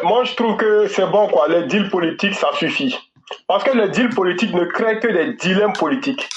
moi, je trouve que c'est bon, quoi. Les deals politiques, ça suffit. Parce que les deals politiques ne créent que des dilemmes politiques.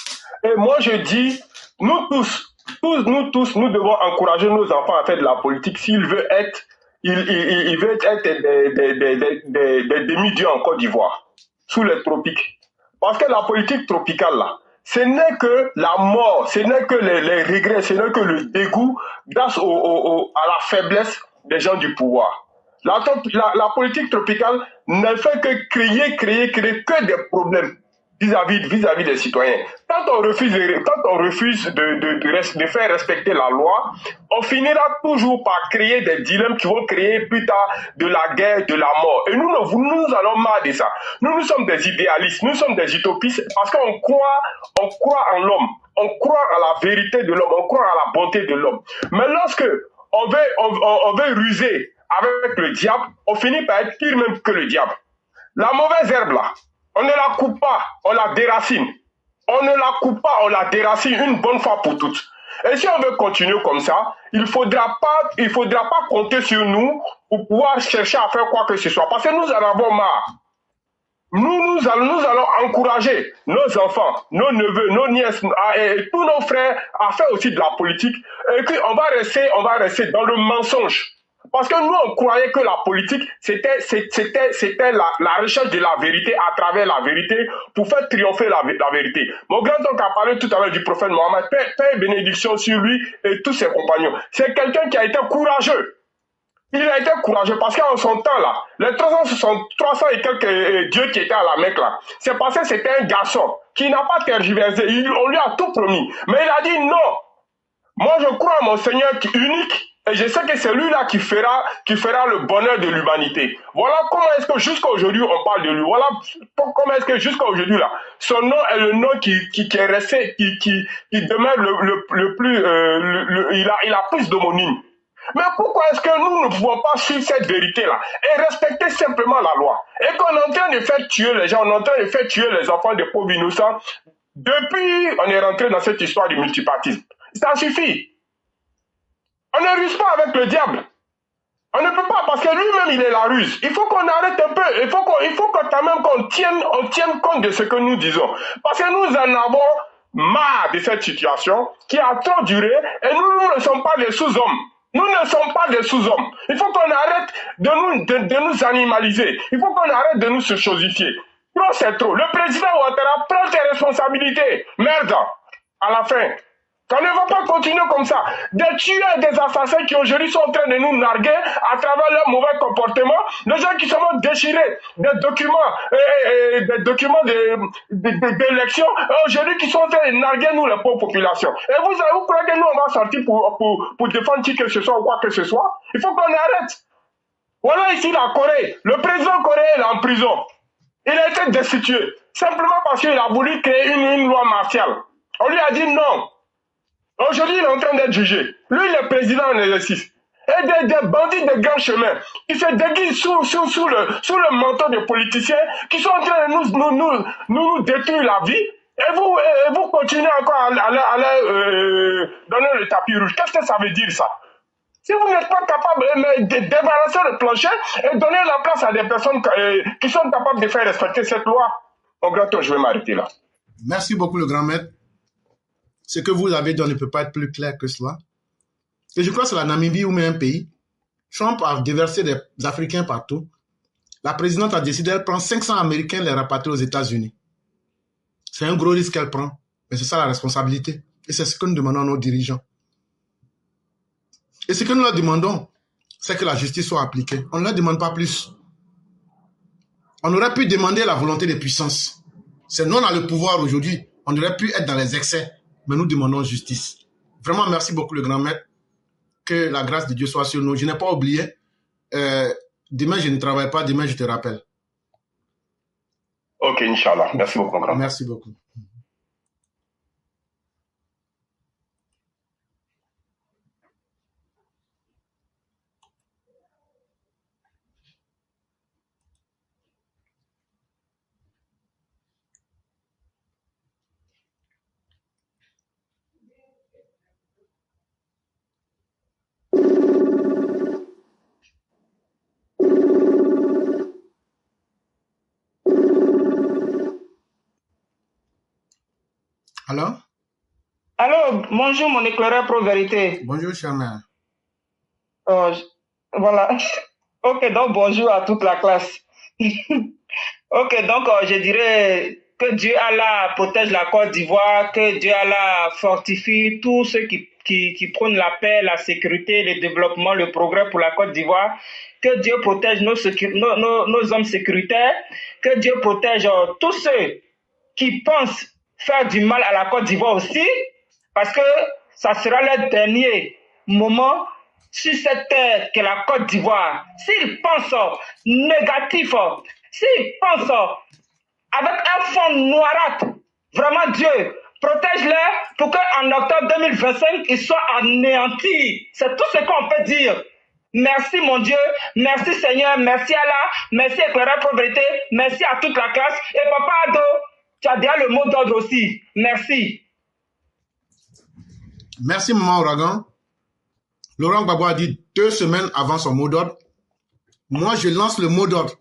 Et moi, je dis, nous tous, nous devons encourager nos enfants à faire de la politique s'ils veulent être, ils veulent être des demi-dieux en Côte d'Ivoire, sous les tropiques. Parce que la politique tropicale, là, ce n'est que la mort, ce n'est que les regrets, ce n'est que le dégoût grâce à la faiblesse des gens du pouvoir. La politique tropicale ne fait que créer que des problèmes vis-à-vis des citoyens. Quand on refuse de faire respecter la loi, on finira toujours par créer des dilemmes qui vont créer plus tard de la guerre, de la mort. Et nous allons marre de ça. Nous sommes des idéalistes, nous sommes des utopistes parce qu'on croit en l'homme, on croit à la vérité de l'homme, on croit à la bonté de l'homme. Mais lorsque on veut ruser avec le diable, on finit par être pire même que le diable. La mauvaise herbe là, on ne la coupe pas, on la déracine. On ne la coupe pas, on la déracine une bonne fois pour toutes. Et si on veut continuer comme ça, il faudra pas compter sur nous pour pouvoir chercher à faire quoi que ce soit. Parce que nous en avons marre. Nous allons encourager nos enfants, nos neveux, nos nièces et tous nos frères à faire aussi de la politique. Et puis on va rester dans le mensonge. Parce que nous, on croyait que la politique, c'était la recherche de la vérité à travers la vérité pour faire triompher la vérité. Mon grand-oncle a parlé tout à l'heure du prophète Mohammed, paix et bénédiction sur lui et tous ses compagnons. C'est quelqu'un qui a été courageux. Il a été courageux parce qu'en son temps là, les 300 et quelques dieux qui étaient à la Mecque là, c'est parce que c'était un garçon qui n'a pas tergiversé. On lui a tout promis. Mais il a dit non. Moi je crois à mon Seigneur unique. Et je sais que c'est lui-là qui fera le bonheur de l'humanité. Voilà comment est-ce que jusqu'à aujourd'hui on parle de lui. Voilà comment est-ce que jusqu'à aujourd'hui là, son nom est le nom qui est resté, qui demeure le plus, il a plus d'homonyme. Mais pourquoi est-ce que nous ne pouvons pas suivre cette vérité-là et respecter simplement la loi? Et qu'on est en train de faire tuer les gens, on est en train de faire tuer les enfants des pauvres innocents. Depuis, on est rentré dans cette histoire du multipartisme. Ça suffit. On ne ruse pas avec le diable. On ne peut pas parce que lui-même il est la ruse. Il faut qu'on arrête un peu. Il faut quand même qu'on tienne compte de ce que nous disons. Parce que nous en avons marre de cette situation qui a trop duré et nous ne sommes pas des sous-hommes. Nous ne sommes pas des sous-hommes. Il faut qu'on arrête de nous animaliser. Il faut qu'on arrête de nous chosifier. Trop c'est trop. Le président Ouattara prend ses responsabilités. Merde. À la fin. On ne va pas continuer comme ça. Des tueurs, des assassins qui aujourd'hui sont en train de nous narguer à travers leur mauvais comportement. Des gens qui se vont déchirer des documents d'élection. Aujourd'hui qui sont en train de narguer nous, les pauvres populations. Et vous croyez que nous, on va sortir pour défendre qui que ce soit ou quoi que ce soit? Il faut qu'on arrête. Voilà ici la Corée. Le président coréen est en prison. Il a été destitué. Simplement parce qu'il a voulu créer une loi martiale. On lui a dit non. Aujourd'hui, il est en train d'être jugé. Lui, il est président en exercice. Et des bandits de grand chemin qui se déguisent sous le manteau des politiciens qui sont en train de nous détruire la vie. Et vous continuez encore à leur donner le tapis rouge. Qu'est-ce que ça veut dire ça? Si vous n'êtes pas capable de débarrasser le plancher et donner la place à des personnes qui sont capables de faire respecter cette loi, au grand tour, je vais m'arrêter là. Merci beaucoup, le grand maître. Ce que vous avez dit, on ne peut pas être plus clair que cela. Et je crois que c'est la Namibie ou même un pays. Trump a déversé des Africains partout. La présidente a décidé, elle prend 500 Américains, les rapatrie aux États-Unis. C'est un gros risque qu'elle prend. Mais c'est ça la responsabilité. Et c'est ce que nous demandons à nos dirigeants. Et ce que nous leur demandons, c'est que la justice soit appliquée. On ne leur demande pas plus. On aurait pu demander la volonté des puissances. C'est nous, on a le pouvoir aujourd'hui. On aurait pu être dans les excès. Mais nous demandons justice. Vraiment, merci beaucoup, le grand maître. Que la grâce de Dieu soit sur nous. Je n'ai pas oublié. Demain, je ne travaille pas. Demain, je te rappelle. Ok, Inch'Allah. Merci beaucoup, grand maître. Merci beaucoup. Alors? Allô, bonjour mon éclaireur pro-vérité. Bonjour, chère mère. Voilà. Ok, donc bonjour à toute la classe. Ok, donc je dirais que Dieu Allah protège la Côte d'Ivoire, que Dieu Allah fortifie tous ceux qui prônent la paix, la sécurité, le développement, le progrès pour la Côte d'Ivoire, que Dieu protège nos hommes sécuritaires, que Dieu protège tous ceux qui pensent faire du mal à la Côte d'Ivoire aussi, parce que ça sera le dernier moment sur cette terre que la Côte d'Ivoire. S'ils pensent négatif, s'ils pensent avec un fond noirâtre, vraiment Dieu, protège-les pour qu'en octobre 2025, ils soient anéantis. C'est tout ce qu'on peut dire. Merci mon Dieu, merci Seigneur, merci Allah, merci éclaireur pro-vérité, merci à toute la classe. Et Papa Ado, tu as déjà le mot d'ordre aussi. Merci. Merci, maman Ouragan. Laurent Gbagbo a dit 2 semaines avant son mot d'ordre. Moi, je lance le mot d'ordre.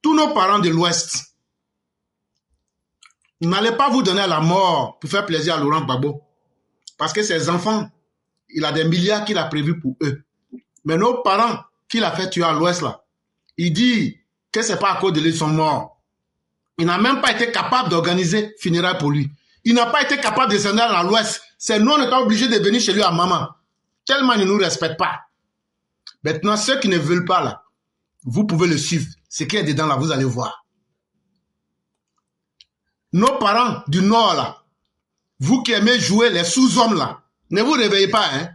Tous nos parents de l'Ouest, n'allez pas vous donner à la mort pour faire plaisir à Laurent Gbagbo. Parce que ses enfants, il a des milliards qu'il a prévus pour eux. Mais nos parents qu'il a fait tuer à l'Ouest, là, il dit que c'est pas à cause de lui qu'ils sont morts. Il n'a même pas été capable d'organiser funérailles pour lui. Il n'a pas été capable de descendre à l'Ouest. C'est nous, on était obligés de venir chez lui à maman. Tellement il ne nous respecte pas. Maintenant, ceux qui ne veulent pas, là, vous pouvez le suivre. Ce qui est dedans, là, vous allez voir. Nos parents du Nord, là, vous qui aimez jouer les sous-hommes, là, ne vous réveillez pas, hein.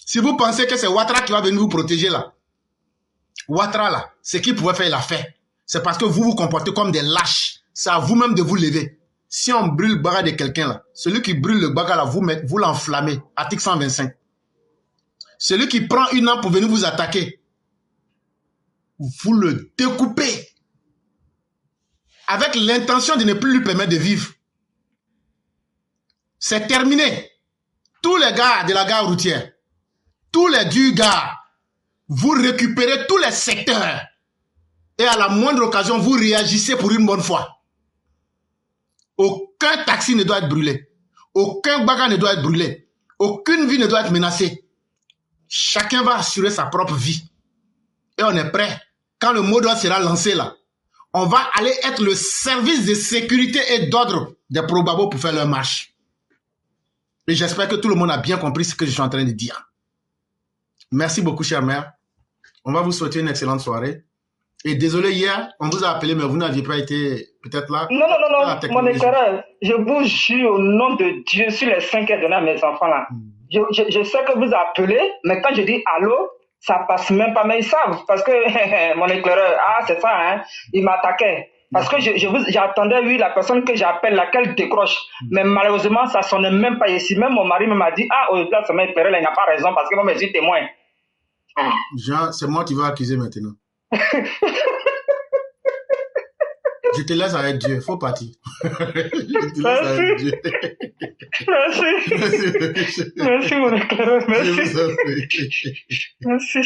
Si vous pensez que c'est Ouattara qui va venir vous protéger, là, Ouattara, là, ce qu'il pouvait faire, il a fait. C'est parce que vous vous comportez comme des lâches. C'est à vous-même de vous lever. Si on brûle le bagarre de quelqu'un, là, celui qui brûle le bagarre, là, vous l'enflammez. Article 125. Celui qui prend une arme pour venir vous attaquer, vous le découpez. Avec l'intention de ne plus lui permettre de vivre. C'est terminé. Tous les gars de la gare routière, tous les durs gars, vous récupérez tous les secteurs. Et à la moindre occasion, vous réagissez pour une bonne fois. Aucun taxi ne doit être brûlé. Aucun bagarre ne doit être brûlé. Aucune vie ne doit être menacée. Chacun va assurer sa propre vie. Et on est prêt. Quand le mot d'ordre sera lancé là, on va aller être le service de sécurité et d'ordre des Pro-Gbagbo pour faire leur marche. Et j'espère que tout le monde a bien compris ce que je suis en train de dire. Merci beaucoup, chère mère. On va vous souhaiter une excellente soirée. Et désolé, hier, on vous a appelé, mais vous n'aviez pas été peut-être là. Non, mon éclaireur, je vous jure au nom de Dieu sur les 5 heures données à mes enfants là. Je sais que vous appelez, mais quand je dis allô, ça passe même pas, mais ils savent, parce que mon éclaireur, c'est ça, hein, il m'attaquait. Parce que j'attendais, oui, la personne que j'appelle, laquelle décroche. Mais malheureusement, ça sonnait même pas ici. Même mon mari m'a dit, au-delà, ça m'a éclairé, là, il n'a pas raison, parce que moi, je suis témoin. Jean, c'est moi qui vais accuser maintenant. Je te laisse avec Dieu, faut partir. Je te laisse avec Dieu. Merci. Merci, mon éclaireur, merci. Merci.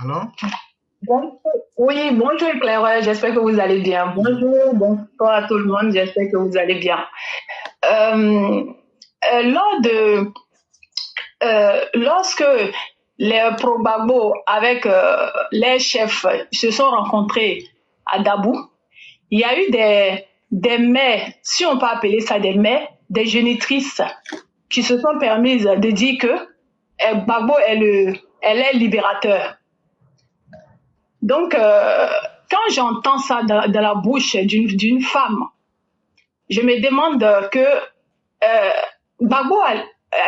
Alors? Oui, bonjour éclaireur, j'espère que vous allez bien. Bonsoir à tout le monde, j'espère que vous allez bien. Lorsque les Pro-Gbagbo avec les chefs se sont rencontrés à Dabou, il y a eu des mères, si on peut appeler ça des mères, des génitrices qui se sont permises de dire que Gbagbo elle est libérateur. Donc, quand j'entends ça de la bouche d'une femme, je me demande que Gbagbo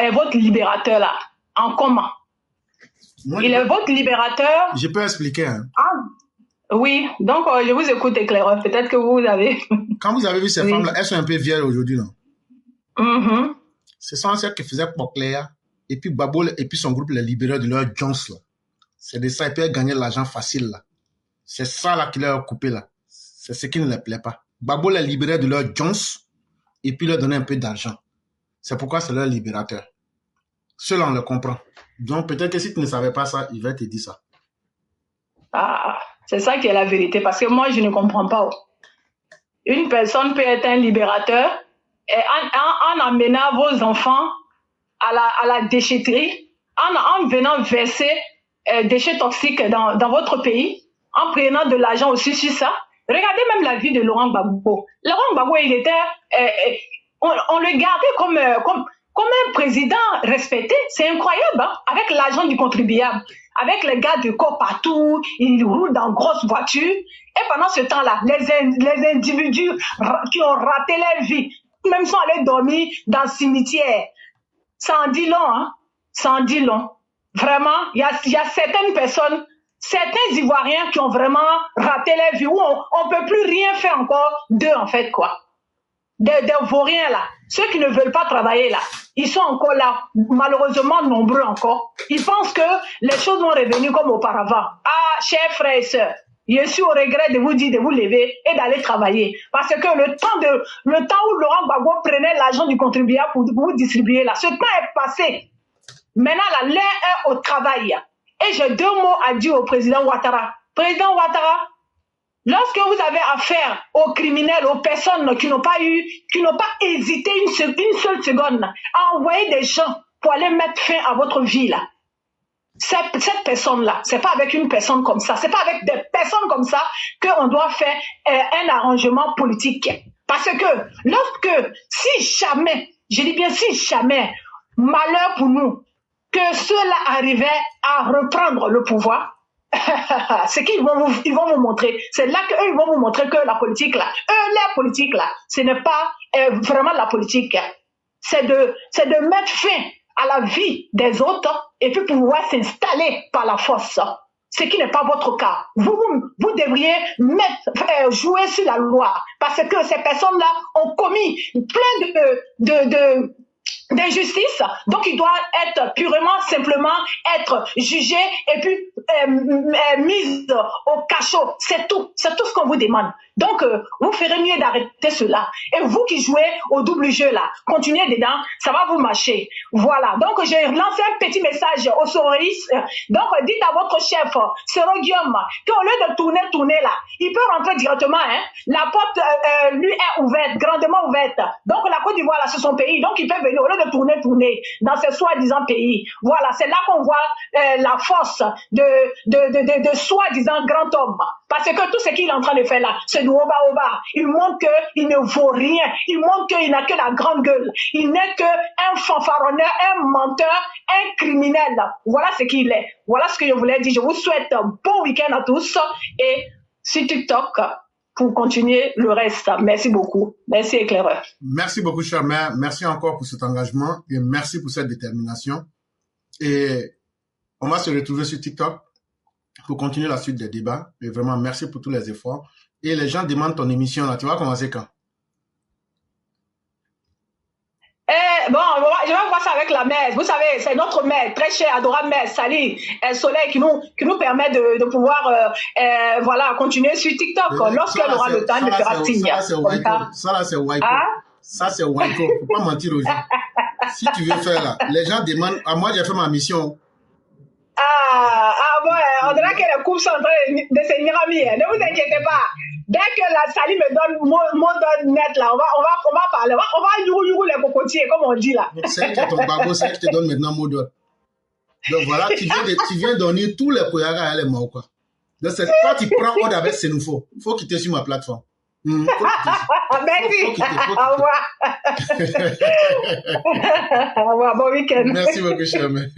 est votre libérateur là, en comment? Il est votre libérateur. Je peux expliquer. Hein? Oui, donc je vous écoute éclaireur. Peut-être que vous avez... Quand vous avez vu ces femmes-là, elles sont un peu vieilles aujourd'hui, non? Mm-hmm. Ce sont celles qui faisaient Pocléa, et puis Gbagbo et puis son groupe les libérateurs de leur Jones là. C'est de ça, ils peuvent gagner l'argent facile, là. C'est ça, là, qui leur a coupé, là. C'est ce qui ne leur plaît pas. Gbagbo les libérait de leurs Jones et puis leur donnait un peu d'argent. C'est pourquoi c'est leur libérateur. Cela, on le comprend. Donc, peut-être que si tu ne savais pas ça, il va te dire ça. Ah, c'est ça qui est la vérité, parce que moi, je ne comprends pas. Une personne peut être un libérateur et en amenant vos enfants à la déchetterie, en venant verser des déchets toxiques dans votre pays, en prenant de l'argent aussi sur ça. Regardez même la vie de Laurent Gbagbo. Laurent Gbagbo, il était, on le gardait comme un président respecté. C'est incroyable, hein? Avec l'argent du contribuable, avec les gars de corps partout, ils roulent dans grosses voitures. Et pendant ce temps-là, les individus qui ont raté leur vie, même sont allés dormir dans le cimetière. Ça en dit long, hein? Ça en dit long. Vraiment, il y a certaines personnes, certains Ivoiriens qui ont vraiment raté leur vie, où on peut plus rien faire encore d'eux, en fait, quoi. Des vauriens, là. Ceux qui ne veulent pas travailler, là. Ils sont encore là, malheureusement nombreux encore. Ils pensent que les choses vont revenir comme auparavant. Ah, chers frères et sœurs, je suis au regret de vous dire de vous lever et d'aller travailler. Parce que le temps où Laurent Gbagbo prenait l'argent du contribuable pour vous distribuer là, ce temps est passé. Maintenant, là, l'heure est au travail. Et j'ai 2 mots à dire au président Ouattara. Président Ouattara, lorsque vous avez affaire aux criminels, aux personnes qui n'ont pas hésité une seule seconde à envoyer des gens pour aller mettre fin à votre vie là, cette personne-là, c'est pas avec une personne comme ça, c'est pas avec des personnes comme ça qu'on doit faire un arrangement politique. Parce que si jamais, je dis bien si jamais, malheur pour nous, que ceux-là arrivaient à reprendre le pouvoir, c'est qu'ils vont vous montrer. C'est là qu'eux, ils vont vous montrer que la politique là, la politique là, ce n'est pas vraiment la politique. C'est de mettre fin à la vie des autres et puis pouvoir s'installer par la force. Ce qui n'est pas votre cas. Vous devriez jouer sur la loi parce que ces personnes-là ont commis plein d'injustice, donc il doit être purement, simplement être jugé et puis mis au cachot. C'est tout ce qu'on vous demande. Donc, vous ferez mieux d'arrêter cela. Et vous qui jouez au double jeu là, continuez dedans, ça va vous marcher. Voilà. Donc, j'ai lancé un petit message aux sororistes. Donc, dites à votre chef, Soro-Guillaume, qu'au lieu de tourner là, il peut rentrer directement. Hein. La porte lui est ouverte, grandement ouverte. Donc, la Côte d'Ivoire là, c'est son pays. Donc, il peut venir au lieu de tourner dans ce soi-disant pays. Voilà. C'est là qu'on voit la force de soi-disant grand homme. Parce que tout ce qu'il est en train de faire là, c'est du oba-oba. Il montre qu'il ne vaut rien. Il montre qu'il n'a que la grande gueule. Il n'est qu'un fanfaronneur, un menteur, un criminel. Voilà ce qu'il est. Voilà ce que je voulais dire. Je vous souhaite un bon week-end à tous. Et sur TikTok, pour continuer le reste. Merci beaucoup. Merci, éclaireur. Merci beaucoup, cher mère. Merci encore pour cet engagement et merci pour cette détermination. Et on va se retrouver sur TikTok pour continuer la suite des débats. Et vraiment, merci pour tous les efforts. Et les gens demandent ton émission là. Tu vas commencer quand? Bon, je vais voir ça avec la mère. Vous savez, c'est notre mère, très chère, adorable mère, Sali Soleil, qui nous permet de pouvoir voilà, continuer sur TikTok lorsqu'elle aura le temps de faire signe. Ça là, c'est Waiko. Ça, c'est Waiko. Faut pas mentir aux gens. Si tu veux faire là, les gens demandent. À moi, j'ai fait ma mission. Bon, on dirait que les coupes sont en train de se miramir. Ne vous inquiétez pas. Dès que la Sali me donne mon net là, on va parler. On va yourou les cocotiers, comme on dit là. C'est elle qui est ton bago, c'est elle qui te donne maintenant mon doigt. Donc voilà, tu viens donner tous les poyagas à les mains, quoi. Donc c'est toi qui prends ordre avec Sénoufo. Il faut quitter sur ma plateforme. Merci. Au revoir. Au revoir, bon week-end. Merci beaucoup, cher mère.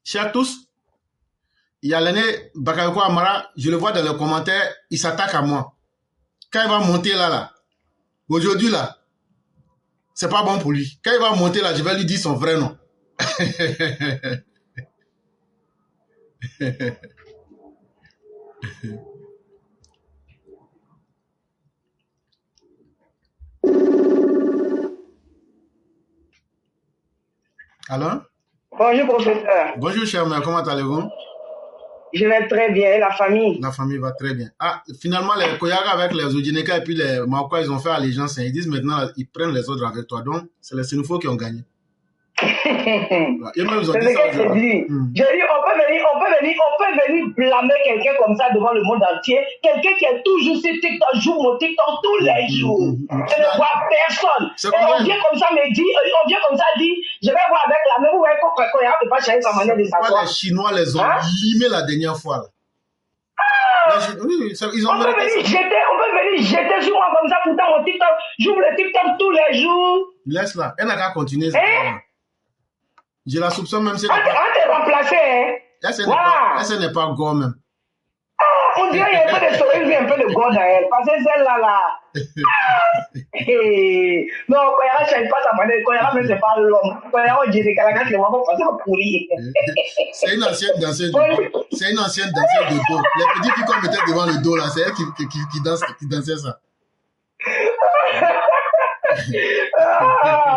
Chers tous, il y a l'année Bakayoko Amara, je le vois dans les commentaires, il s'attaque à moi. Quand il va monter là, aujourd'hui là, c'est pas bon pour lui. Quand il va monter là, je vais lui dire son vrai nom. Alors? Bonjour, professeur. Bonjour, cher mère, comment allez-vous? Je vais très bien, et la famille? La famille va très bien. Ah, finalement, les Koyaga avec les Odineka et puis les Maoka, ils ont fait allégeance. Ils disent maintenant, ils prennent les autres avec toi. Donc, c'est les Sénoufos qui ont gagné. C'est ce que je dis. J'ai dit, on peut venir blâmer quelqu'un comme ça devant le monde entier. Quelqu'un qui est toujours sur TikTok, joue mon TikTok tous les jours. Je ne vois personne. Et on vient comme ça me dire, je vais voir avec la même, ouais, qu'on ne peut pas changer sa manière de s'asseoir. Les Chinois les ont limés la dernière fois. Là. Oui, ils ont on peut venir jeter sur moi comme ça, pourtant mon TikTok, j'ouvre le TikTok tous les jours. Laisse-la, elle n'a qu'à continuer. Je la soupçonne même si elle t'est remplacée, hein. Elle n'est pas gore même. On dirait qu'il y a un peu de sourire, un peu de gore dans elle. Parce que celle-là, non, quand il y a pas sa manière, quand il y a même c'est pas l'homme. Quand il y a un Jérémy, c'est vraiment pas ça pourrir. C'est une ancienne danseuse. C'est une ancienne danseuse de dos. Les petits filles qu'on mettait devant le dos là, c'est elle qui dansait ça.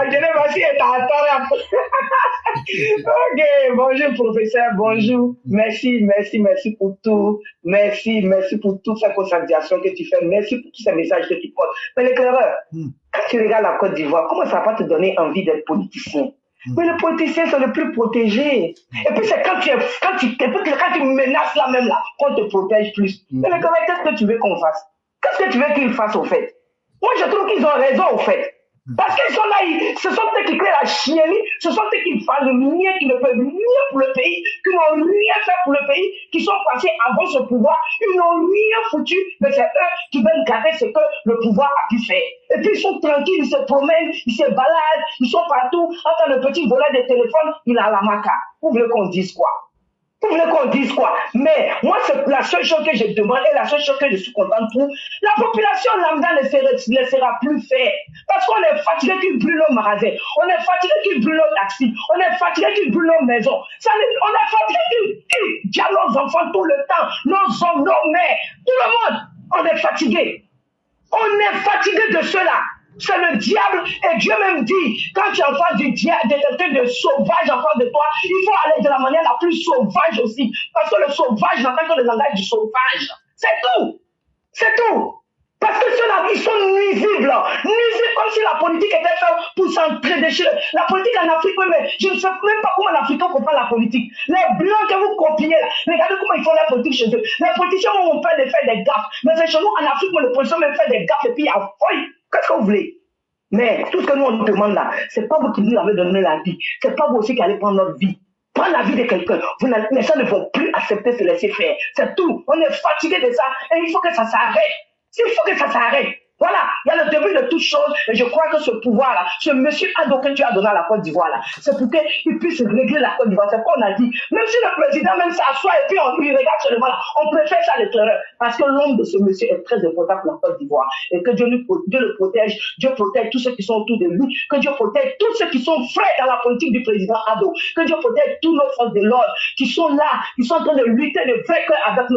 Jérémy est en temps. Ok, bonjour professeur, bonjour. Merci pour tout. Merci pour toute cette conscientisation que tu fais. Merci pour tous ces messages que tu portes. Mais l'éclaireur, quand tu regardes la Côte d'Ivoire, comment ça va pas te donner envie d'être politicien? Mais le politicien, c'est le plus protégé. Et puis c'est quand tu menaces là même là, qu'on te protège plus. Mais l'éclaireur, qu'est-ce que tu veux qu'on fasse? Qu'est-ce que tu veux qu'ils fassent au fait? Moi, je trouve qu'ils ont raison au fait. Parce qu'ils sont là, ce sont ceux qui créent la chiennerie, ce sont ceux qui font le rien, qui ne peuvent rien pour le pays, qui n'ont rien fait pour le pays, qui sont passés avant ce pouvoir, ils n'ont rien foutu, mais c'est eux qui veulent garder ce que le pouvoir a pu faire. Et puis ils sont tranquilles, ils se promènent, ils se baladent, ils sont partout. Quand le petit voleur de téléphone, il a la maca. Vous voulez qu'on dise quoi? Vous voulez qu'on dise quoi? Mais moi, c'est la seule chose que je demande et la seule chose que je suis contente pour. La population lambda ne sera plus faire. Parce qu'on est fatigué qu'ils brûlent nos magasins. On est fatigué qu'ils brûlent nos taxis. On est fatigué qu'ils brûlent nos maisons. On est fatigué qu'ils diabent nos enfants tout le temps. Nos hommes, nos mères. Tout le monde. On est fatigué. On est fatigué de cela. C'est le diable, et Dieu même dit, quand tu es en face du diable, de quelqu'un de sauvage en face de toi, il faut aller de la manière la plus sauvage aussi. Parce que le sauvage n'entend que le langage du sauvage. C'est tout. C'est tout. Parce que ceux-là, ils sont nuisibles. Nuisibles comme si la politique était faite pour s'entraider. La politique en Afrique, mais je ne sais même pas comment l'Africain comprend la politique. Les blancs que vous copiez là, regardez comment ils font la politique chez eux. Les politiciens ont peur de faire des gaffes. Mais c'est chez nous en Afrique où les politiciens même fait des gaffes et puis il y a folie. Qu'est-ce que vous voulez? Mais tout ce que nous on demande là, c'est pas vous qui nous avez donné la vie. C'est pas vous aussi qui allez prendre notre vie. Prendre la vie de quelqu'un. Les gens ne vont plus accepter de se laisser faire. C'est tout. On est fatigué de ça et il faut que ça s'arrête. Il faut que ça s'arrête. Voilà, il y a le début de toute chose et je crois que ce pouvoir-là, ce monsieur Ado que tu as donné à la Côte d'Ivoire là, c'est pour qu'il puisse régler la Côte d'Ivoire. C'est qu'on a dit. Même si le président même s'assoit et puis on lui regarde seulement là, on préfère ça l'éclaireur parce que l'homme de ce monsieur est très important pour la Côte d'Ivoire et que Dieu le protège, Dieu protège tous ceux qui sont autour de lui, que Dieu protège tous ceux qui sont frais dans la politique du président Ado, que Dieu protège tous nos forces de l'ordre qui sont là, qui sont en train de lutter de vrai cœur avec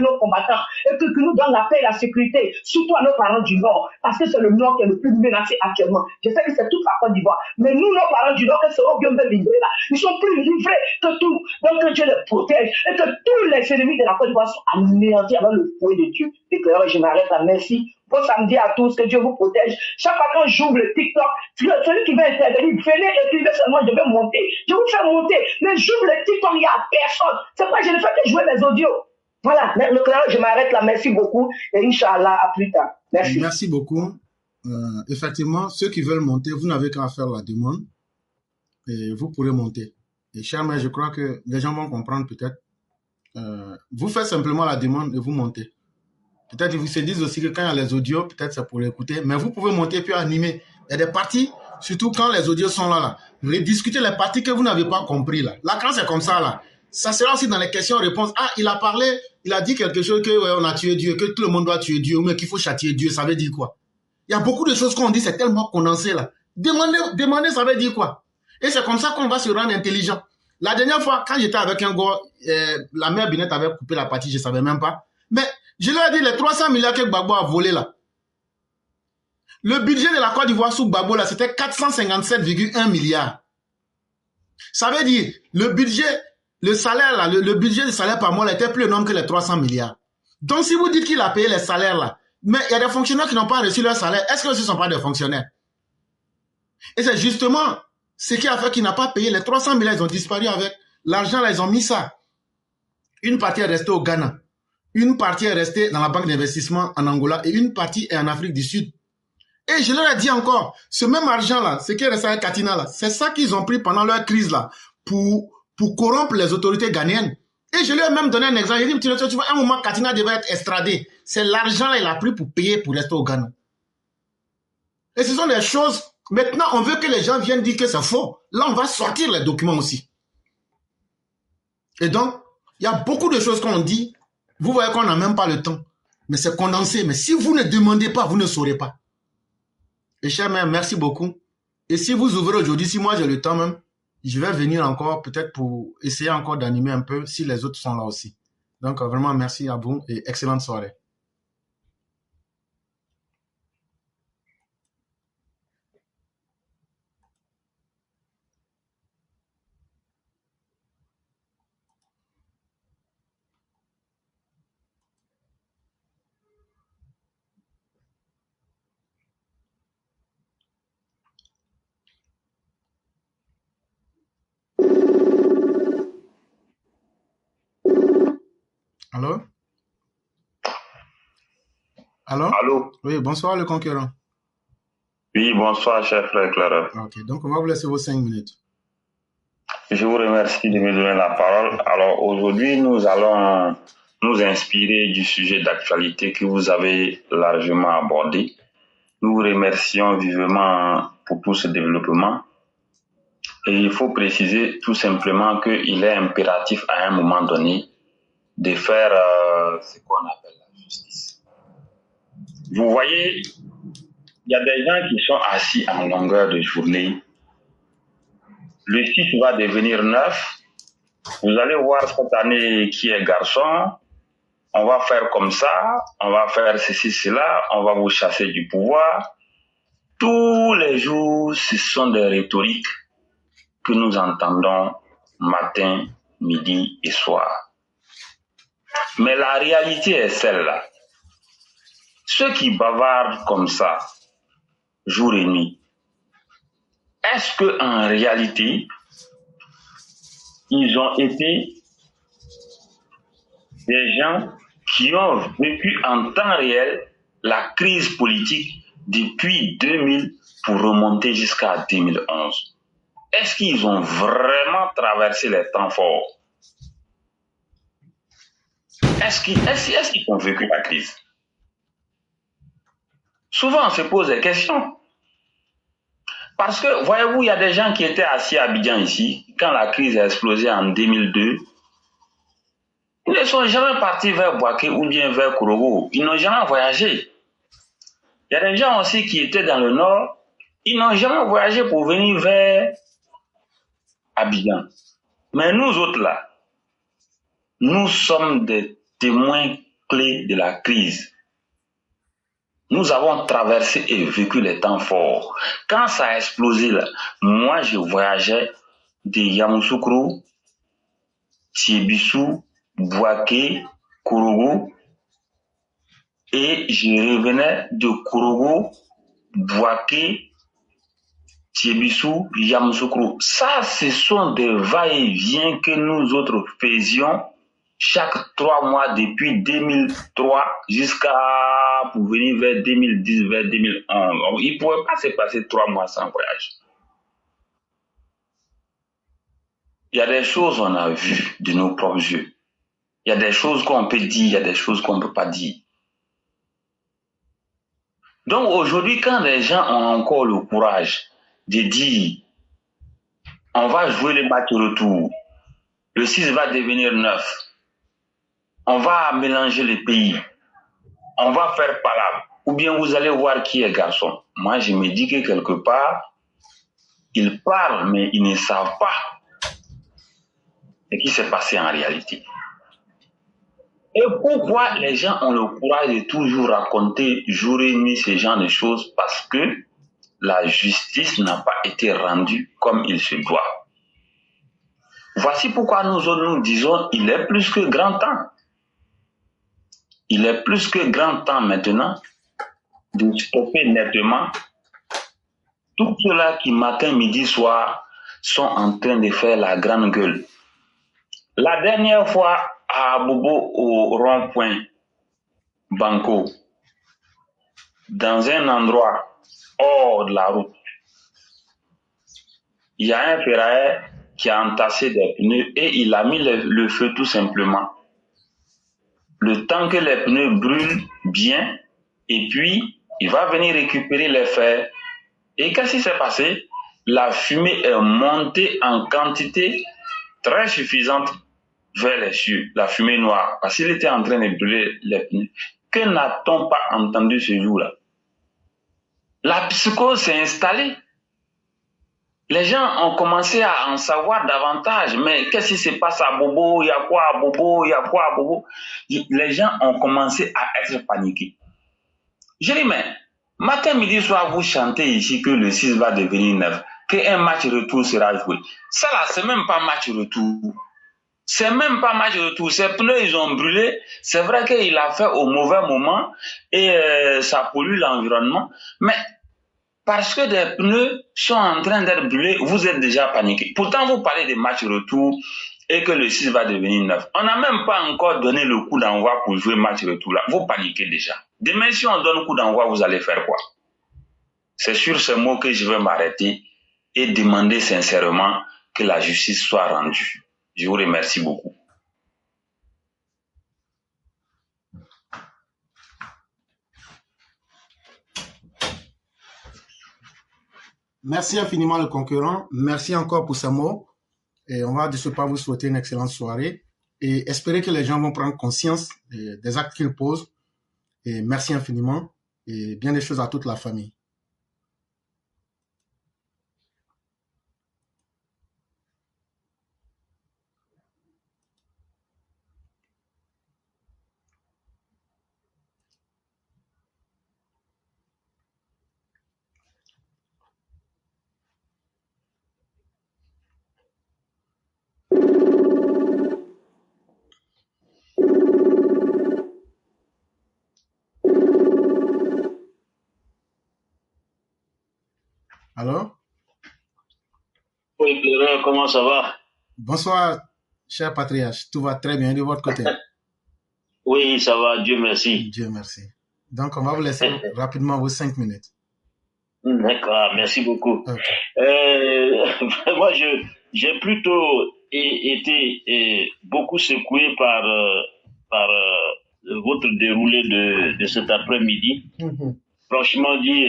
nos combattants et que nous donne la paix et la sécurité, surtout à nos parents du Nord, parce que c'est le Nord qui est le plus menacé actuellement. Je sais que c'est toute la Côte d'Ivoire, mais nous, nos parents du Nord, que seront bien livrés là, ils sont plus livrés que tout. Donc que Dieu les protège et que tous les ennemis de la Côte d'Ivoire sont anéantis avec le fouet de Dieu. Éclaireur, je m'arrête là. Merci. Bon samedi à tous, que Dieu vous protège. Chaque fois quand j'ouvre le TikTok, celui qui va intervenir, venez écrivez seulement, je vais monter. Je vous fais monter, mais j'ouvre le TikTok, il n'y a personne. C'est pas, je ne fais que jouer mes audios. Voilà, le clair, je m'arrête là. Merci beaucoup et Inch'Allah, à plus tard. Merci. Merci beaucoup. Effectivement, ceux qui veulent monter, vous n'avez qu'à faire la demande et vous pourrez monter. Et cher mère, je crois que les gens vont comprendre peut-être. Vous faites simplement la demande et vous montez. Peut-être ils se disent aussi que quand il y a les audios, peut-être c'est pour écouter, mais vous pouvez monter puis animer. Il y a des parties, surtout quand les audios sont là, rediscuter les parties que vous n'avez pas compris là. Là, quand c'est comme ça là, ça sera aussi dans les questions-réponses. Ah, il a parlé, il a dit quelque chose que ouais, on a tué Dieu, que tout le monde doit tuer Dieu, mais qu'il faut châtier Dieu, ça veut dire quoi? Il y a beaucoup de choses qu'on dit, c'est tellement condensé là. Demander, ça veut dire quoi? Et c'est comme ça qu'on va se rendre intelligent. La dernière fois, quand j'étais avec un gars, la mère Binette avait coupé la partie, je ne savais même pas. Mais je leur ai dit, les 300 milliards que Gbagbo a volé là, le budget de la Côte d'Ivoire sous Gbagbo là, c'était 457,1 milliards. Ça veut dire, le budget, le salaire là, le budget de salaire par mois là, était plus énorme que les 300 milliards. Donc si vous dites qu'il a payé les salaires là, mais il y a des fonctionnaires qui n'ont pas reçu leur salaire, est-ce que ce ne sont pas des fonctionnaires? Et c'est justement ce qui a fait qu'il n'a pas payé. Les 300 milliards, ils ont disparu avec l'argent là, ils ont mis ça. Une partie est restée au Ghana, une partie est restée dans la banque d'investissement en Angola et une partie est en Afrique du Sud. Et je leur ai dit encore, ce même argent-là, ce qui est resté avec Katina, là, c'est ça qu'ils ont pris pendant leur crise là, pour corrompre les autorités ghanéennes. Et je leur ai même donné un exemple. J'ai dit, tu vois, à un moment, Katina devait être extradée. C'est l'argent-là qu'il a pris pour payer pour rester au Ghana. Et ce sont des choses, maintenant, on veut que les gens viennent dire que c'est faux. Là, on va sortir les documents aussi. Et donc, il y a beaucoup de choses qu'on dit. Vous voyez qu'on n'a même pas le temps. Mais c'est condensé. Mais si vous ne demandez pas, vous ne saurez pas. Et chers mères, merci beaucoup. Et si vous ouvrez aujourd'hui, si moi j'ai le temps même, je vais venir encore peut-être pour essayer encore d'animer un peu si les autres sont là aussi. Donc vraiment merci à vous et excellente soirée. Allô? Allô? Allô? Oui, bonsoir le concurrent. Oui, bonsoir, cher frère Clara. Ok, donc on va vous laisser vos 5 minutes. Je vous remercie de me donner la parole. Alors aujourd'hui, nous allons nous inspirer du sujet d'actualité que vous avez largement abordé. Nous vous remercions vivement pour tout ce développement. Et il faut préciser tout simplement qu'il est impératif à un moment donné de faire ce qu'on appelle la justice. Vous voyez, il y a des gens qui sont assis en longueur de journée. Le 6 va devenir 9. Vous allez voir cette année qui est garçon. On va faire comme ça. On va faire ceci, cela. On va vous chasser du pouvoir. Tous les jours, ce sont des rhétoriques que nous entendons matin, midi et soir. Mais la réalité est celle-là. Ceux qui bavardent comme ça, jour et nuit, est-ce qu'en réalité, ils ont été des gens qui ont vécu en temps réel la crise politique depuis 2000 pour remonter jusqu'à 2011? Est-ce qu'ils ont vraiment traversé les temps forts? Est-ce qu'ils ont vécu la crise? Souvent, on se pose des questions. Parce que, voyez-vous, il y a des gens qui étaient assis à Abidjan ici, quand la crise a explosé en 2002. Ils ne sont jamais partis vers Bouaké ou bien vers Kourogo. Ils n'ont jamais voyagé. Il y a des gens aussi qui étaient dans le nord. Ils n'ont jamais voyagé pour venir vers Abidjan. Mais nous autres là, nous sommes des témoins clés de la crise. Nous avons traversé et vécu les temps forts. Quand ça a explosé là, moi je voyageais de Yamoussoukro, Thiébissou, Bouaké, Kourogo, et je revenais de Kourogo, Bouaké, Thiébissou, Yamoussoukro. Ça, ce sont des va-et-vient que nous autres faisions chaque 3 mois depuis 2003 jusqu'à pour venir vers 2010, vers 2011. Il ne pouvait pas se passer 3 mois sans voyage. Il y a des choses qu'on a vues de nos propres yeux. Il y a des choses qu'on peut dire, il y a des choses qu'on ne peut pas dire. Donc aujourd'hui, quand les gens ont encore le courage de dire on va jouer le match retour, le 6 va devenir 9, on va mélanger les pays, on va faire palabre, ou bien vous allez voir qui est garçon. Moi, je me dis que quelque part, ils parlent, mais ils ne savent pas ce qui s'est passé en réalité. Et pourquoi les gens ont le courage de toujours raconter jour et nuit ce genre de choses? Parce que la justice n'a pas été rendue comme il se doit. Voici pourquoi nous disons il est plus que grand temps. Il est plus que grand temps maintenant de stopper nettement tout ceux-là qui matin, midi, soir sont en train de faire la grande gueule. La dernière fois à Bobo au rond-point Banco, dans un endroit hors de la route, il y a un ferrailleur qui a entassé des pneus et il a mis le feu tout simplement. Le temps que les pneus brûlent bien, et puis il va venir récupérer les fers. Et qu'est-ce qui s'est passé? La fumée est montée en quantité très suffisante vers les cieux, la fumée noire, parce qu'il était en train de brûler les pneus. Que n'a-t-on pas entendu ce jour-là? La psychose s'est installée. Les gens ont commencé à en savoir davantage. Mais qu'est-ce qui se passe à Bobo? Il y a quoi à Bobo? Il y a quoi à Bobo? Les gens ont commencé à être paniqués. Je dis, mais matin, midi, soir, vous chantez ici que le 6 va devenir 9, qu'un match retour sera joué. Ça là, c'est même pas match retour. C'est même pas match retour. Ces pneus, ils ont brûlé. C'est vrai qu'il a fait au mauvais moment et ça pollue l'environnement. Mais parce que des pneus sont en train d'être brûlés, vous êtes déjà paniqué. Pourtant, vous parlez de match retour et que le 6 va devenir 9. On n'a même pas encore donné le coup d'envoi pour jouer match retour là. Vous paniquez déjà. Demain, si on donne le coup d'envoi, vous allez faire quoi? C'est sur ces mots que je vais m'arrêter et demander sincèrement que la justice soit rendue. Je vous remercie beaucoup. Merci infiniment le concurrent. Merci encore pour ces mots. Et on va de ce pas vous souhaiter une excellente soirée et espérer que les gens vont prendre conscience des actes qu'ils posent. Et merci infiniment et bien des choses à toute la famille. Alors? Oui, Claire, comment ça va? Bonsoir, cher patriarche. Tout va très bien de votre côté? Oui, ça va, Dieu merci. Dieu merci. Donc, on va vous laisser rapidement vos 5 minutes. D'accord, merci beaucoup. Okay. Moi, j'ai plutôt été beaucoup secoué par votre déroulé de cet après-midi. Franchement dit,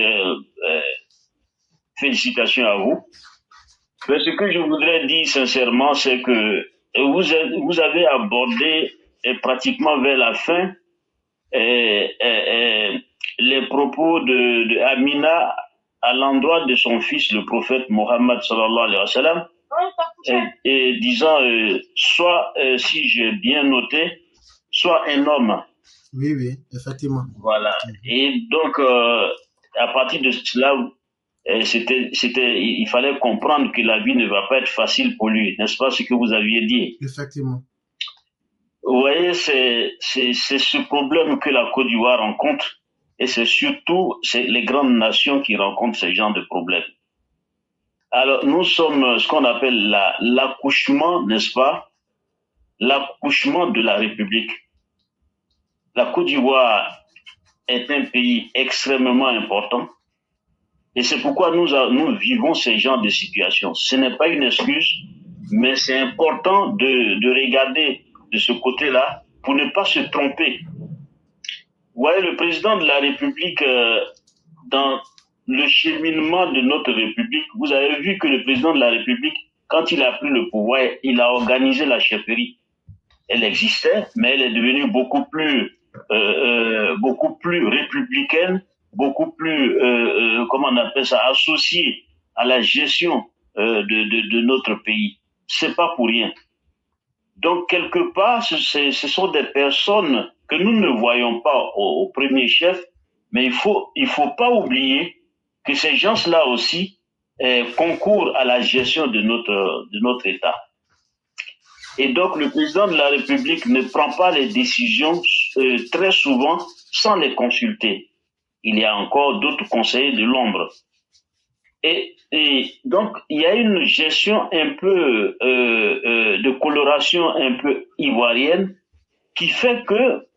félicitations à vous. Mais ce que je voudrais dire sincèrement, c'est que vous avez abordé pratiquement vers la fin les propos de Amina à l'endroit de son fils, le prophète Mohammed sallallahu alayhi wa sallam, et disant, soit, si j'ai bien noté, soit un homme. Oui, oui, effectivement. Voilà. Et donc, à partir de cela, il fallait comprendre que la vie ne va pas être facile pour lui, n'est-ce pas ce que vous aviez dit? Effectivement. Vous voyez, c'est ce problème que la Côte d'Ivoire rencontre, et c'est surtout les grandes nations qui rencontrent ce genre de problèmes. Alors, nous sommes ce qu'on appelle l'accouchement, n'est-ce pas? L'accouchement de la République. La Côte d'Ivoire est un pays extrêmement important. Et c'est pourquoi nous vivons ce genre de situation. Ce n'est pas une excuse, mais c'est important de regarder de ce côté-là pour ne pas se tromper. Vous voyez, le président de la République, dans le cheminement de notre République, vous avez vu que le président de la République, quand il a pris le pouvoir, il a organisé la chefferie. Elle existait, mais elle est devenue beaucoup plus républicaine, beaucoup plus, comment on appelle ça, associée à la gestion de notre pays. C'est pas pour rien. Donc, quelque part, ce sont des personnes que nous ne voyons pas au premier chef, mais il faut pas oublier que ces gens-là aussi concourent à la gestion de notre État. Et donc, le président de la République ne prend pas les décisions très souvent sans les consulter. Il y a encore d'autres conseillers de l'ombre. Et donc, il y a une gestion un peu de coloration un peu ivoirienne qui fait que,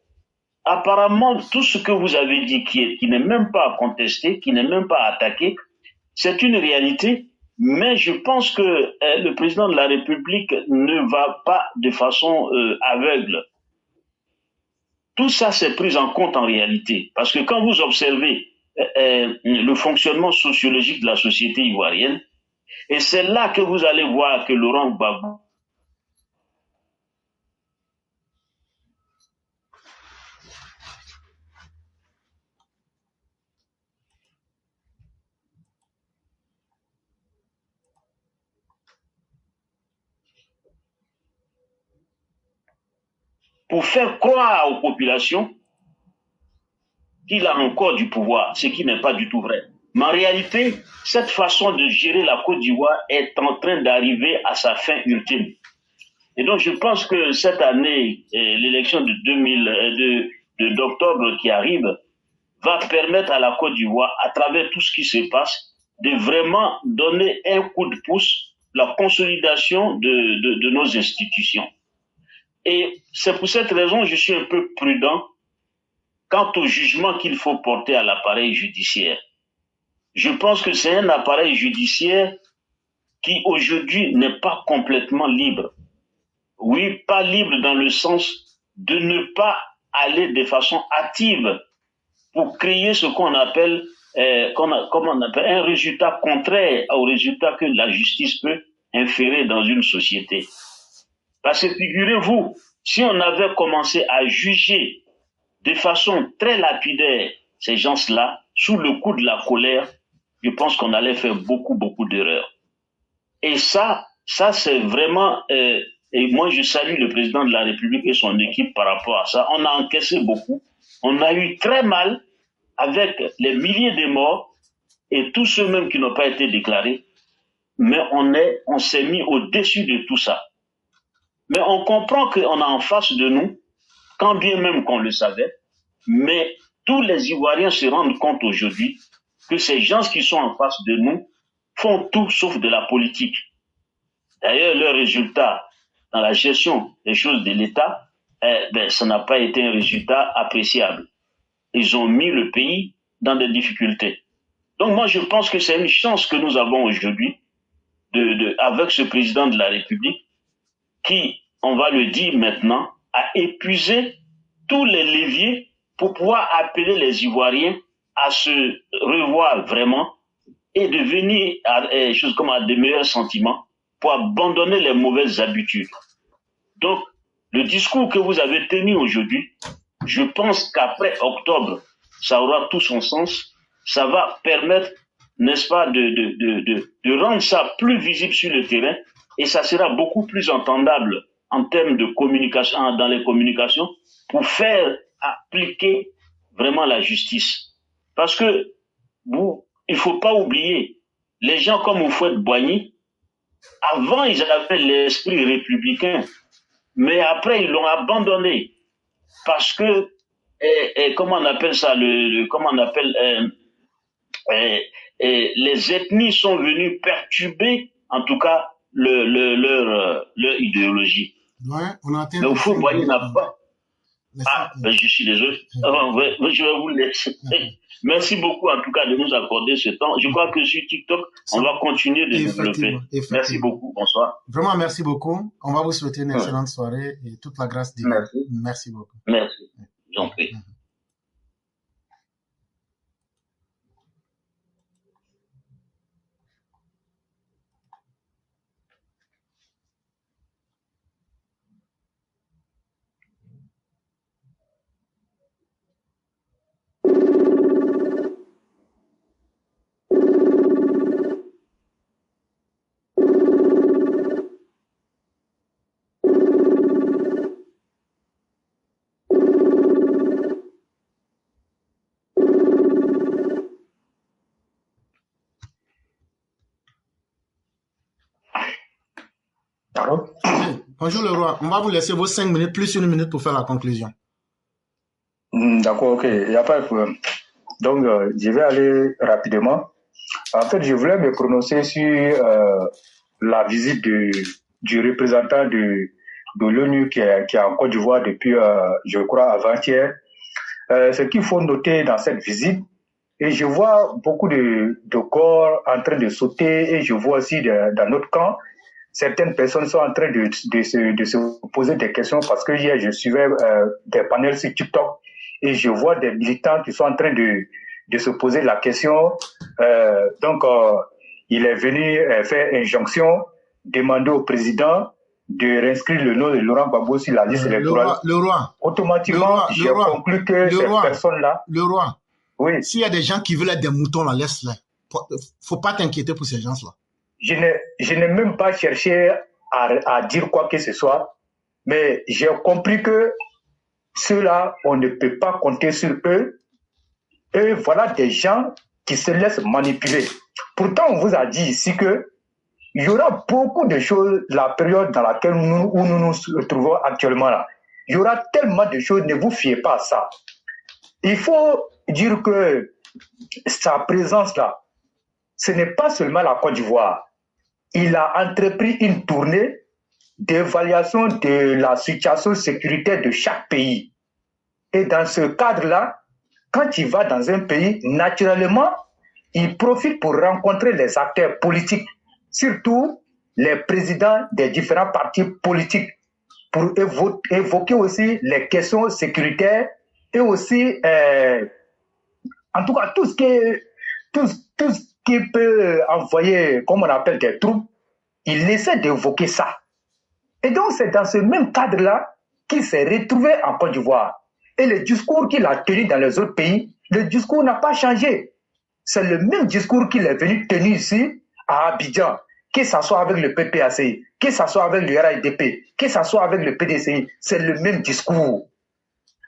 apparemment, tout ce que vous avez dit qui n'est même pas contesté, qui n'est même pas attaqué, c'est une réalité. Mais je pense que le président de la République ne va pas de façon aveugle. Tout ça, c'est pris en compte en réalité. Parce que quand vous observez le fonctionnement sociologique de la société ivoirienne, et c'est là que vous allez voir que Laurent Gbagbo pour faire croire aux populations qu'il a encore du pouvoir, ce qui n'est pas du tout vrai. Mais en réalité, cette façon de gérer la Côte d'Ivoire est en train d'arriver à sa fin ultime. Et donc, je pense que cette année, l'élection d'octobre qui arrive, va permettre à la Côte d'Ivoire, à travers tout ce qui se passe, de vraiment donner un coup de pouce, la consolidation de nos institutions. Et c'est pour cette raison que je suis un peu prudent quant au jugement qu'il faut porter à l'appareil judiciaire. Je pense que c'est un appareil judiciaire qui aujourd'hui n'est pas complètement libre. Oui, pas libre dans le sens de ne pas aller de façon active pour créer ce qu'on appelle, un résultat contraire au résultat que la justice peut inférer dans une société. Parce que figurez-vous, si on avait commencé à juger de façon très lapidaire ces gens-là, sous le coup de la colère, je pense qu'on allait faire beaucoup d'erreurs. Et ça c'est vraiment... et moi, je salue le président de la République et son équipe par rapport à ça. On a encaissé beaucoup. On a eu très mal avec les milliers de morts et tous ceux même qui n'ont pas été déclarés. Mais on s'est mis au-dessus de tout ça. Mais on comprend qu'on a en face de nous, quand bien même qu'on le savait, mais tous les Ivoiriens se rendent compte aujourd'hui que ces gens qui sont en face de nous font tout sauf de la politique. D'ailleurs, leurs résultats dans la gestion des choses de l'État, ça n'a pas été un résultat appréciable. Ils ont mis le pays dans des difficultés. Donc moi, je pense que c'est une chance que nous avons aujourd'hui avec ce président de la République qui, on va le dire maintenant, a épuisé tous les leviers pour pouvoir appeler les Ivoiriens à se revoir vraiment et de venir à de meilleurs sentiments pour abandonner les mauvaises habitudes. Donc, le discours que vous avez tenu aujourd'hui, je pense qu'après octobre, ça aura tout son sens. Ça va permettre, n'est-ce pas, de rendre ça plus visible sur le terrain et ça sera beaucoup plus entendable en termes de communication, dans les communications, pour faire appliquer vraiment la justice. Parce que, il faut pas oublier, les gens comme Houphouët-Boigny, avant, ils avaient l'esprit républicain, mais après, ils l'ont abandonné. Parce que, comment on appelle ça, les ethnies sont venues perturber, en tout cas, leur idéologie. Ouais, on a atteint. Mais Houphouët-Boigny n'a pas. Je suis désolé. Je vais vous laisser. Merci beaucoup, en tout cas, de nous accorder ce temps. Je crois que sur TikTok, on va continuer de développer. Merci beaucoup. Bonsoir. Vraiment, merci beaucoup. On va vous souhaiter une excellente soirée et toute la grâce divine. Merci beaucoup. Merci. J'en prie. Allô? Bonjour le roi, on va vous laisser vos 5 minutes plus 1 minute pour faire la conclusion. D'accord, ok, il n'y a pas de problème. Donc, je vais aller rapidement. En fait, je voulais me prononcer sur la visite du représentant de l'ONU qui est en Côte d'Ivoire depuis, je crois, avant-hier. Ce qu'il faut noter dans cette visite, et je vois beaucoup de corps en train de sauter, et je vois aussi dans notre camp, certaines personnes sont en train de se poser des questions parce que hier, je suivais des panels sur TikTok et je vois des militants qui sont en train de se poser la question. Donc, il est venu faire injonction, demander au président de réinscrire le nom de Laurent Gbagbo sur la liste électorale. Le roi. Automatiquement, j'ai conclu que ces personnes-là... Le roi. Oui. S'il y a des gens qui veulent être des moutons, laisse-les. Faut pas t'inquiéter pour ces gens-là. Je n'ai même pas cherché à dire quoi que ce soit, mais j'ai compris que ceux-là, on ne peut pas compter sur eux. Et voilà des gens qui se laissent manipuler. Pourtant, on vous a dit ici que il y aura beaucoup de choses, la période dans laquelle nous nous trouvons actuellement là. Il y aura tellement de choses, ne vous fiez pas à ça. Il faut dire que sa présence là, ce n'est pas seulement la Côte d'Ivoire. Il a entrepris une tournée d'évaluation de la situation sécuritaire de chaque pays. Et dans ce cadre-là, quand il va dans un pays, naturellement, il profite pour rencontrer les acteurs politiques, surtout les présidents des différents partis politiques, pour évoquer aussi les questions sécuritaires et aussi, en tout cas, tout ce qui peut envoyer, comme on appelle, des troupes, il essaie d'évoquer ça. Et donc, c'est dans ce même cadre-là qu'il s'est retrouvé en Côte d'Ivoire. Et le discours qu'il a tenu dans les autres pays, le discours n'a pas changé. C'est le même discours qu'il est venu tenir ici, à Abidjan, que ce soit avec le PPACI, que ce soit avec le RAIDP, que ce soit avec le PDCI, c'est le même discours.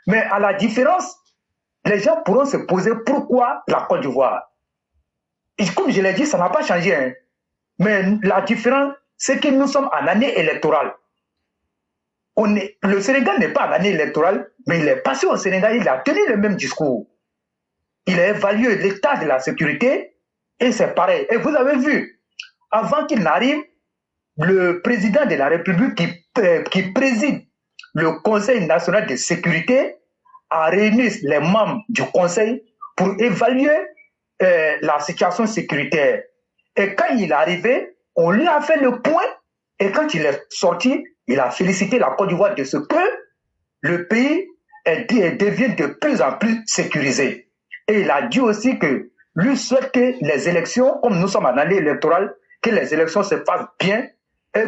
Mais à la différence, les gens pourront se poser pourquoi la Côte d'Ivoire. Et comme je l'ai dit, ça n'a pas changé. Hein. Mais la différence, c'est que nous sommes en année électorale. Le Sénégal n'est pas en année électorale, mais il est passé au Sénégal, il a tenu le même discours. Il a évalué l'état de la sécurité et c'est pareil. Et vous avez vu, avant qu'il n'arrive, le président de la République qui préside le Conseil national de sécurité a réuni les membres du Conseil pour évaluer la situation sécuritaire. Et quand il est arrivé, on lui a fait le point et quand il est sorti, il a félicité la Côte d'Ivoire de ce que le pays devient de plus en plus sécurisé. Et il a dit aussi que lui souhaite que les élections, comme nous sommes en année électorale, que les élections se fassent bien et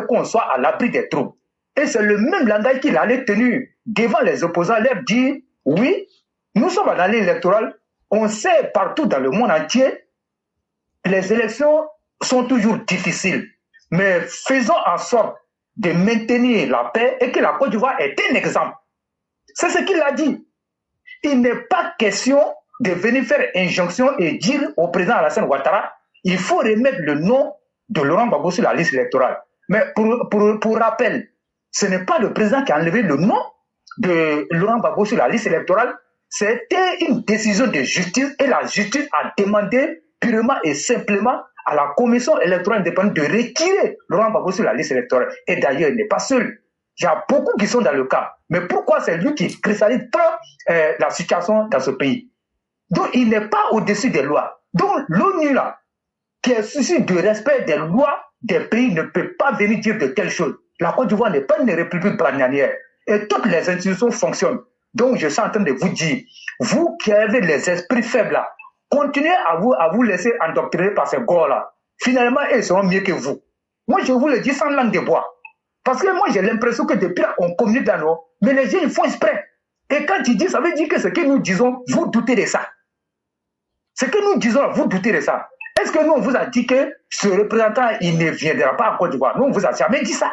qu'on soit à l'abri des troupes. Et c'est le même langage qu'il allait tenir devant les opposants, leur dire, oui, nous sommes en année électorale, on sait partout dans le monde entier, les élections sont toujours difficiles, mais faisons en sorte de maintenir la paix et que la Côte d'Ivoire est un exemple. C'est ce qu'il a dit. Il n'est pas question de venir faire injonction et dire au président Alassane Ouattara, il faut remettre le nom de Laurent Gbagbo sur la liste électorale. Mais pour rappel, ce n'est pas le président qui a enlevé le nom de Laurent Gbagbo sur la liste électorale, c'était une décision de justice et la justice a demandé purement et simplement à la commission électorale indépendante de retirer Laurent Gbagbo sur la liste électorale. Et d'ailleurs, il n'est pas seul. Il y a beaucoup qui sont dans le cas. Mais pourquoi c'est lui qui cristallise tant la situation dans ce pays? Donc, il n'est pas au-dessus des lois. Donc, l'ONU, là, qui est souci de respect des lois des pays, ne peut pas venir dire de telles choses. La Côte d'Ivoire n'est pas une république bananière. Et toutes les institutions fonctionnent. Donc, je suis en train de vous dire, vous qui avez les esprits faibles, là, continuez à vous laisser endoctriner par ces gars-là. Finalement, ils seront mieux que vous. Moi, je vous le dis sans langue de bois. Parce que moi, j'ai l'impression que depuis là, on communique dans nous. Mais les gens, ils font exprès. Et quand ils disent, ça veut dire que ce que nous disons, vous doutez de ça. Ce que nous disons, vous doutez de ça. Est-ce que nous, on vous a dit que ce représentant, il ne viendra pas en Côte d'Ivoire? Nous, on vous a jamais dit ça.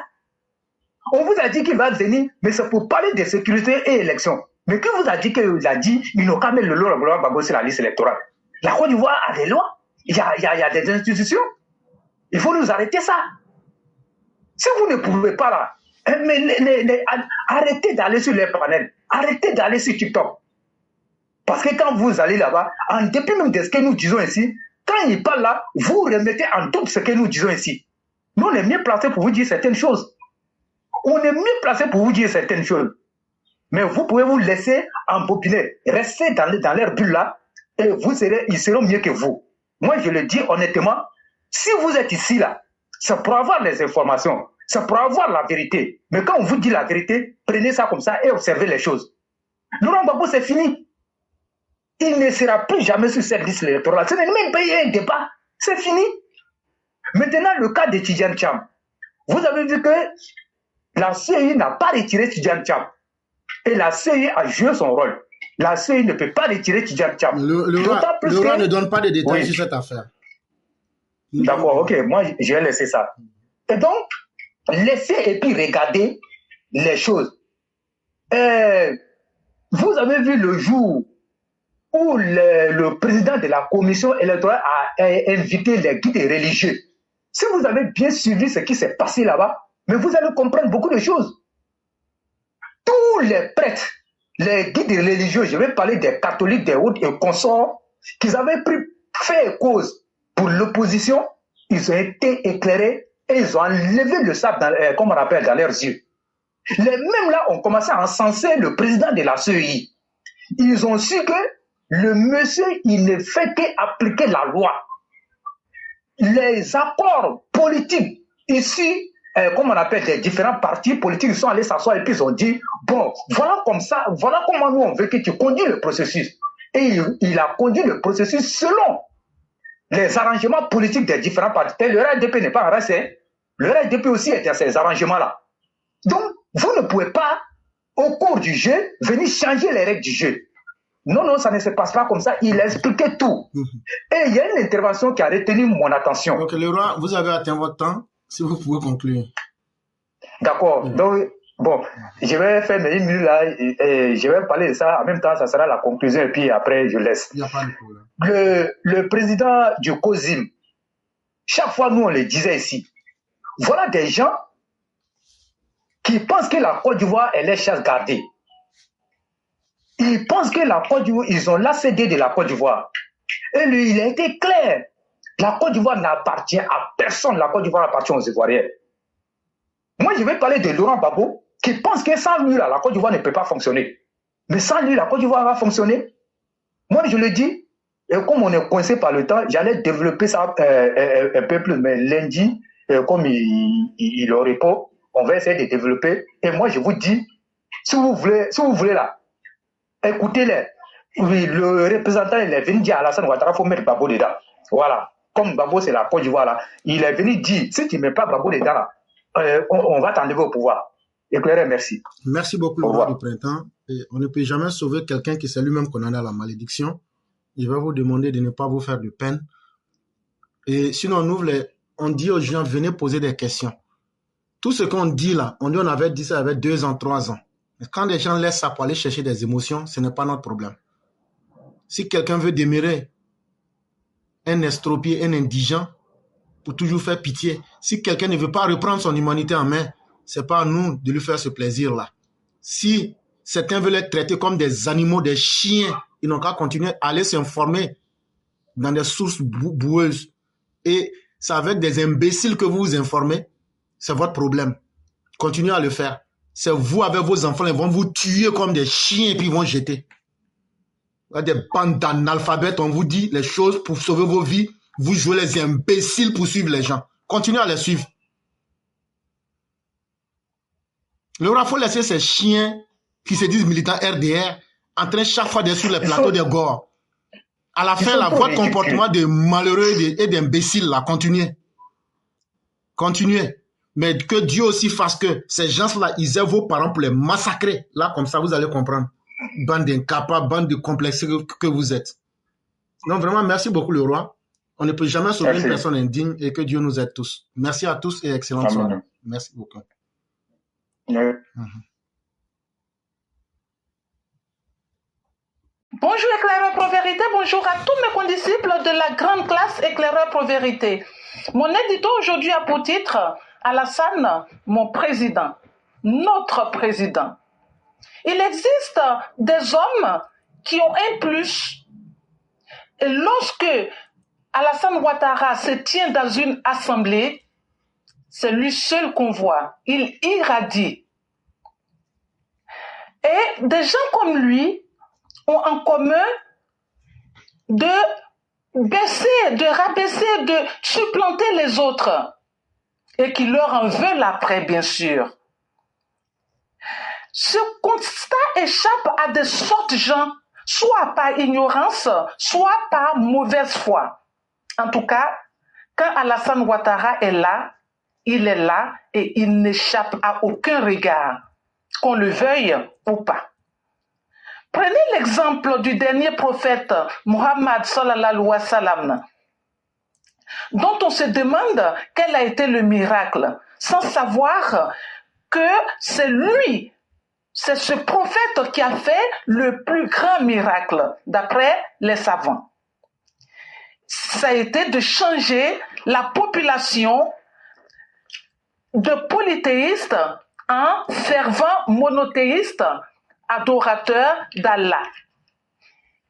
On vous a dit qu'il va venir, mais c'est pour parler de sécurité et élection. Mais que vous a dit qu'il a dit, il n'a qu'à mettre le Laurent Gbagbo sur la liste électorale. La Côte d'Ivoire a des lois. Il y a des institutions. Il faut nous arrêter ça. Si vous ne pouvez pas là, mais arrêtez d'aller sur les panels, arrêtez d'aller sur TikTok. Parce que quand vous allez là-bas, en dépit même de ce que nous disons ici, quand ils parlent là, vous remettez en doute ce que nous disons ici. Nous, on est mieux placés pour vous dire certaines choses. On est mieux placés pour vous dire certaines choses. Mais vous pouvez vous laisser embobiner, rester dans leur bulle là, et ils seront mieux que vous. Moi, je le dis honnêtement, si vous êtes ici là, c'est pour avoir les informations, c'est pour avoir la vérité. Mais quand on vous dit la vérité, prenez ça comme ça et observez les choses. Laurent Gbagbo, c'est fini. Il ne sera plus jamais sur cette liste électorale. Ce n'est même pas un débat. C'est fini. Maintenant, le cas de Tidjane Thiam. Vous avez vu que la CEI n'a pas retiré Tidjane Thiam. Et la CEI a joué son rôle. La CEI ne peut pas retirer Tidjane Thiam. Le roi ne donne pas de détails sur cette affaire. D'accord, ok. Moi, je vais laisser ça. Et donc, laissez et puis regardez les choses. Vous avez vu le jour où le président de la commission électorale a invité les guides religieux. Si vous avez bien suivi ce qui s'est passé là-bas, mais vous allez comprendre beaucoup de choses. Tous les prêtres, les guides religieux, je vais parler des catholiques, des autres et consorts, qu'ils avaient fait cause pour l'opposition, ils ont été éclairés et ils ont enlevé le sable, comme on appelle, dans leurs yeux. Les mêmes là ont commencé à encenser le président de la CEI. Ils ont su que le monsieur, il ne fait qu'appliquer la loi. Les accords politiques ici, comme on appelle les différents partis politiques, ils sont allés s'asseoir et puis ils ont dit, bon, voilà comme ça, voilà comment nous on veut que tu conduis le processus. Et il a conduit le processus selon les arrangements politiques des différents partis. Le RDP n'est pas en reste, le RDP aussi est dans ces arrangements-là. Donc, vous ne pouvez pas, au cours du jeu, venir changer les règles du jeu. Non, non, ça ne se passe pas comme ça. Il a expliqué tout. Et il y a une intervention qui a retenu mon attention. Donc, le roi, vous avez atteint votre temps, si vous pouvez conclure. D'accord. Donc, bon, je vais faire mes 1 minute là, et je vais parler de ça. En même temps, ça sera la conclusion, et puis après, je laisse. Il n'y a pas de problème. Le président du COSIM, chaque fois, nous, on le disait ici, voilà des gens qui pensent que la Côte d'Ivoire, elle est chasse gardée. Ils pensent que la Côte d'Ivoire, ils ont l'ACD de la Côte d'Ivoire. Et lui, il a été clair. La Côte d'Ivoire n'appartient à personne. La Côte d'Ivoire appartient aux Ivoiriens. Moi, je vais parler de Laurent Gbagbo, qui pense que sans lui, là, la Côte d'Ivoire ne peut pas fonctionner. Mais sans lui, la Côte d'Ivoire va fonctionner. Moi, je le dis, et comme on est coincé par le temps, j'allais développer ça un peu plus. Mais lundi, comme il au repos, on va essayer de développer. Et moi, je vous dis, si vous voulez là, écoutez-les. Oui, le représentant, il est venu dire à Alassane Ouattara, il faut mettre Gbagbo dedans. Voilà. Comme Gbagbo, c'est la Côte d'Ivoire là. Il est venu dire, si tu ne mets pas Gbagbo dedans là, on va t'enlever au pouvoir. Éclairé, merci. Merci beaucoup, le roi du printemps. Et on ne peut jamais sauver quelqu'un qui s'est lui-même condamné à la malédiction. Je vais vous demander de ne pas vous faire de peine. Et sinon, on dit aux gens, venez poser des questions. Tout ce qu'on dit là, on dit on avait dit ça avec 2 ans, 3 ans. Mais quand les gens laissent ça pour aller chercher des émotions, ce n'est pas notre problème. Si quelqu'un veut démérer un estropié, un indigent, pour toujours faire pitié, si quelqu'un ne veut pas reprendre son humanité en main, ce n'est pas à nous de lui faire ce plaisir-là. Si certains veulent être traités comme des animaux, des chiens, ils n'ont qu'à continuer à aller s'informer dans des sources boueuses. Et c'est avec des imbéciles que vous vous informez, c'est votre problème. Continuez à le faire. C'est vous avec vos enfants, ils vont vous tuer comme des chiens et puis ils vont jeter. Des bandes d'analphabètes, on vous dit les choses pour sauver vos vies. Vous jouez les imbéciles pour suivre les gens. Continuez à les suivre. Le roi, il faut laisser ces chiens qui se disent militants RDR en train chaque fois d'être sur les plateaux des Gores. À la fin, la votre comportement de malheureux et d'imbéciles, là, continuez. Continuez. Mais que Dieu aussi fasse que ces gens-là, ils aient vos parents pour les massacrer. Là, comme ça, vous allez comprendre. Bande d'incapables, bande de complexés que vous êtes. Donc, vraiment, merci beaucoup, le roi. On ne peut jamais sauver une personne indigne et que Dieu nous aide tous. Merci à tous et excellente soirée. Merci beaucoup. Bonjour éclaireur Pro-Vérité, bonjour à tous mes condisciples de la grande classe éclaireur Pro-Vérité. Mon édito aujourd'hui a pour titre « Alassane, mon président, notre président, il existe des hommes qui ont un plus. Et lorsque Alassane Ouattara se tient dans une assemblée, c'est lui seul qu'on voit. Il irradie. Et des gens comme lui ont en commun de baisser, de rabaisser, de supplanter les autres. Et qui leur en veulent après, bien sûr. Ce constat échappe à des sortes de gens, soit par ignorance, soit par mauvaise foi. En tout cas, quand Alassane Ouattara est là, il est là et il n'échappe à aucun regard, qu'on le veuille ou pas. Prenez l'exemple du dernier prophète, Muhammad sallallahu alayhi wa sallam, dont on se demande quel a été le miracle, sans savoir que c'est lui, c'est ce prophète qui a fait le plus grand miracle, d'après les savants. Ça a été de changer la population de polythéistes en fervents monothéistes, adorateurs d'Allah.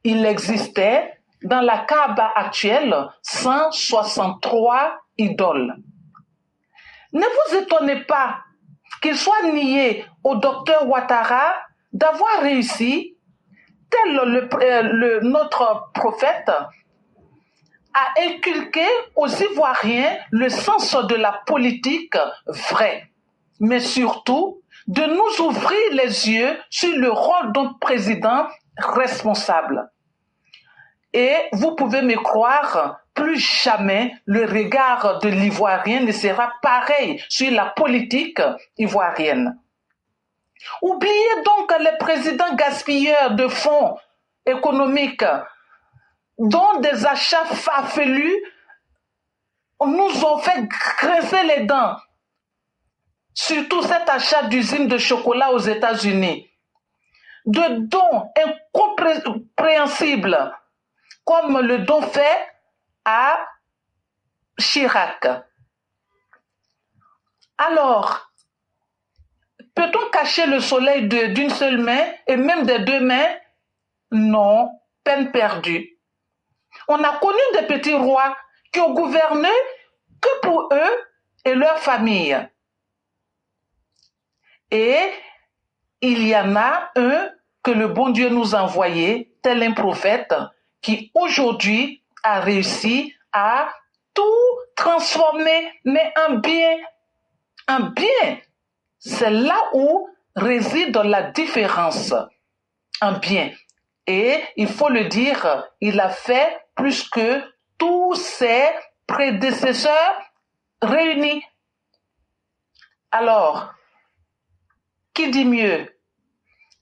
Il existait dans la Kaaba actuelle 163 idoles. Ne vous étonnez pas qu'il soit nié au docteur Ouattara d'avoir réussi, tel notre prophète, à inculquer aux Ivoiriens le sens de la politique vraie, mais surtout de nous ouvrir les yeux sur le rôle d'un président responsable. Et vous pouvez me croire, plus jamais le regard de l'Ivoirien ne sera pareil sur la politique ivoirienne. Oubliez donc les présidents gaspilleurs de fonds économiques dont des achats farfelus nous ont fait grincer les dents. Surtout cet achat d'usines de chocolat aux États-Unis. De dons incompréhensibles, comme le don fait à Chirac. Alors, peut-on cacher le soleil d'une seule main et même des deux mains? Non, peine perdue. On a connu des petits rois qui ont gouverné que pour eux et leur famille. Et il y en a un que le bon Dieu nous a envoyé, tel un prophète, qui aujourd'hui a réussi à tout transformer, mais en bien. En bien, c'est là où réside la différence. En bien. Et il faut le dire, il a fait plus que tous ses prédécesseurs réunis. Alors, qui dit mieux?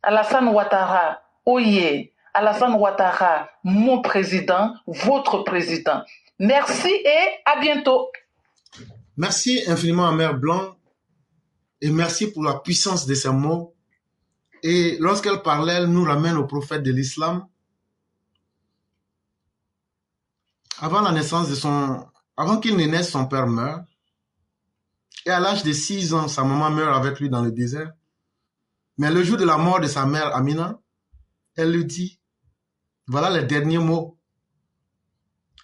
Alassane Ouattara, oyez, Alassane Ouattara, mon président, votre président. Merci et à bientôt. Merci infiniment à Mère Blanc et merci pour la puissance de ces mots. Et lorsqu'elle parlait, elle nous ramène au prophète de l'islam. Avant la naissance de avant qu'il ne naisse, son père meurt. Et à l'âge de 6 ans, sa maman meurt avec lui dans le désert. Mais le jour de la mort de sa mère, Amina, elle lui dit, voilà les derniers mots.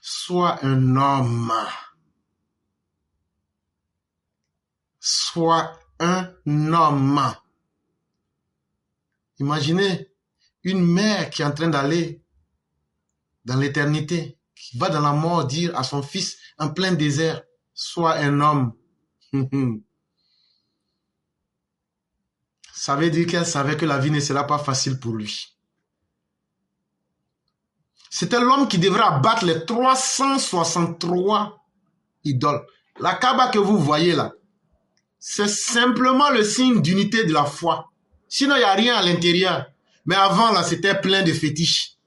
Sois un homme. Sois un homme. Imaginez une mère qui est en train d'aller dans l'éternité, qui va dans la mort dire à son fils en plein désert, sois un homme. Ça veut dire qu'elle savait que la vie ne sera pas facile pour lui. C'était l'homme qui devrait abattre les 363 idoles. La Kaaba que vous voyez là, c'est simplement le signe d'unité de la foi. Sinon, il n'y a rien à l'intérieur. Mais avant, là, c'était plein de fétiches.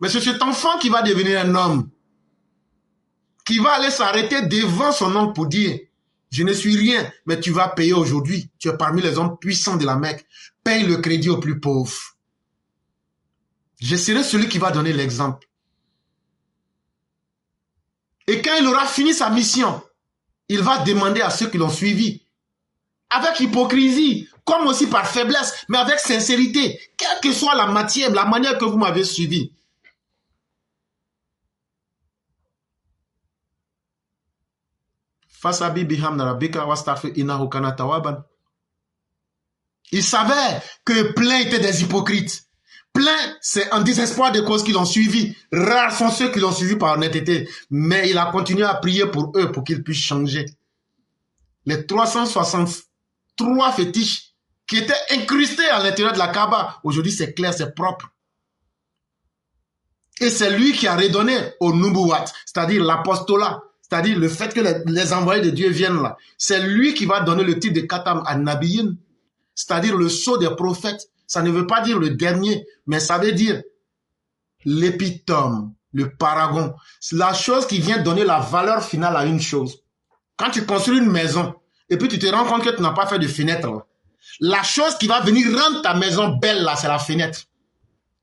Mais c'est cet enfant qui va devenir un homme, qui va aller s'arrêter devant son oncle pour dire, je ne suis rien, mais tu vas payer aujourd'hui. Tu es parmi les hommes puissants de la Mecque. Paye le crédit aux plus pauvres. Je serai celui qui va donner l'exemple. Et quand il aura fini sa mission, il va demander à ceux qui l'ont suivi, avec hypocrisie, comme aussi par faiblesse, mais avec sincérité, quelle que soit la matière, la manière que vous m'avez suivi. Il savait que plein étaient des hypocrites. Plein, c'est en désespoir de cause qu'ils l'ont suivi. Rares sont ceux qui l'ont suivi par honnêteté. Mais il a continué à prier pour eux, pour qu'ils puissent changer. Les 363 fétiches qui étaient incrustés à l'intérieur de la Kaaba, aujourd'hui c'est clair, c'est propre. Et c'est lui qui a redonné au Nubuwat, c'est-à-dire l'apostolat, c'est-à-dire le fait que les envoyés de Dieu viennent là. C'est lui qui va donner le titre de Khatam an-Nabiyyin, c'est-à-dire le sceau des prophètes. Ça ne veut pas dire le dernier, mais ça veut dire l'épitome, le paragon. C'est la chose qui vient donner la valeur finale à une chose. Quand tu construis une maison, et puis tu te rends compte que tu n'as pas fait de fenêtre, là, la chose qui va venir rendre ta maison belle, là, c'est la fenêtre.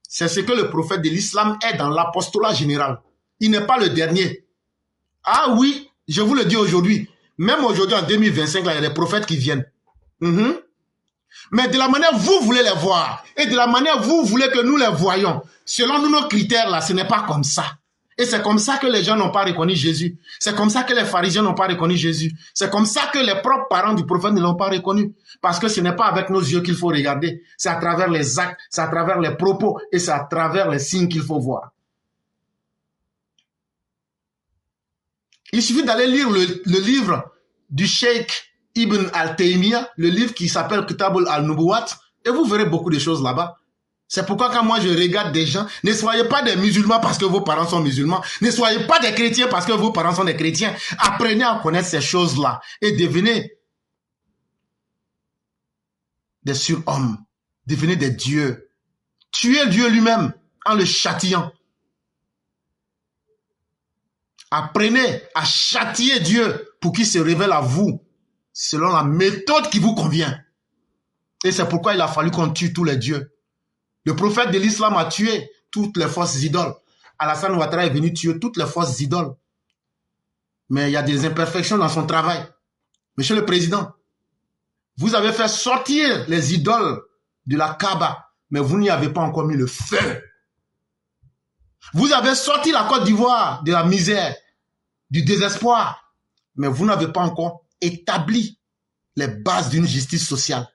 C'est ce que le prophète de l'islam est dans l'apostolat général. Il n'est pas le dernier. Ah oui, je vous le dis aujourd'hui. Même aujourd'hui, en 2025, là, il y a des prophètes qui viennent. Mais de la manière vous voulez les voir, et de la manière vous voulez que nous les voyons, selon nos critères, là, ce n'est pas comme ça. Et c'est comme ça que les gens n'ont pas reconnu Jésus. C'est comme ça que les pharisiens n'ont pas reconnu Jésus. C'est comme ça que les propres parents du prophète ne l'ont pas reconnu. Parce que ce n'est pas avec nos yeux qu'il faut regarder. C'est à travers les actes, c'est à travers les propos et c'est à travers les signes qu'il faut voir. Il suffit d'aller lire le livre du Cheikh Ibn al-Taymiyyah, le livre qui s'appelle Kitab al-Nubuwat, et vous verrez beaucoup de choses là-bas. C'est pourquoi quand moi je regarde des gens, ne soyez pas des musulmans parce que vos parents sont musulmans, ne soyez pas des chrétiens parce que vos parents sont des chrétiens. Apprenez à connaître ces choses-là et devenez des surhommes, devenez des dieux. Tuez Dieu lui-même en le châtiant. Apprenez à châtier Dieu pour qu'il se révèle à vous selon la méthode qui vous convient. Et c'est pourquoi il a fallu qu'on tue tous les dieux. Le prophète de l'islam a tué toutes les fausses idoles. Alassane Ouattara est venu tuer toutes les fausses idoles. Mais il y a des imperfections dans son travail. Monsieur le Président, vous avez fait sortir les idoles de la Kaaba, mais vous n'y avez pas encore mis le feu. Vous avez sorti la Côte d'Ivoire de la misère, du désespoir, mais vous n'avez pas encore établi les bases d'une justice sociale.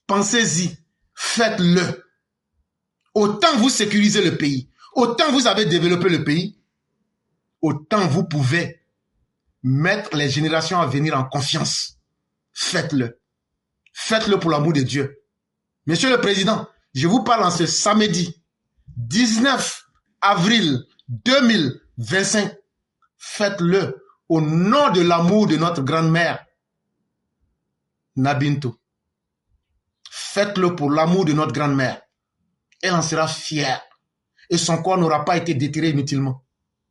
Pensez-y, faites-le. Autant vous sécurisez le pays, autant vous avez développé le pays, autant vous pouvez mettre les générations à venir en confiance. Faites-le. Faites-le pour l'amour de Dieu. Monsieur le Président, je vous parle en ce samedi 19 avril 2025. Faites-le au nom de l'amour de notre grand-mère, Nabintou. Faites-le pour l'amour de notre grand-mère. Elle en sera fière. Et son corps n'aura pas été déterré inutilement.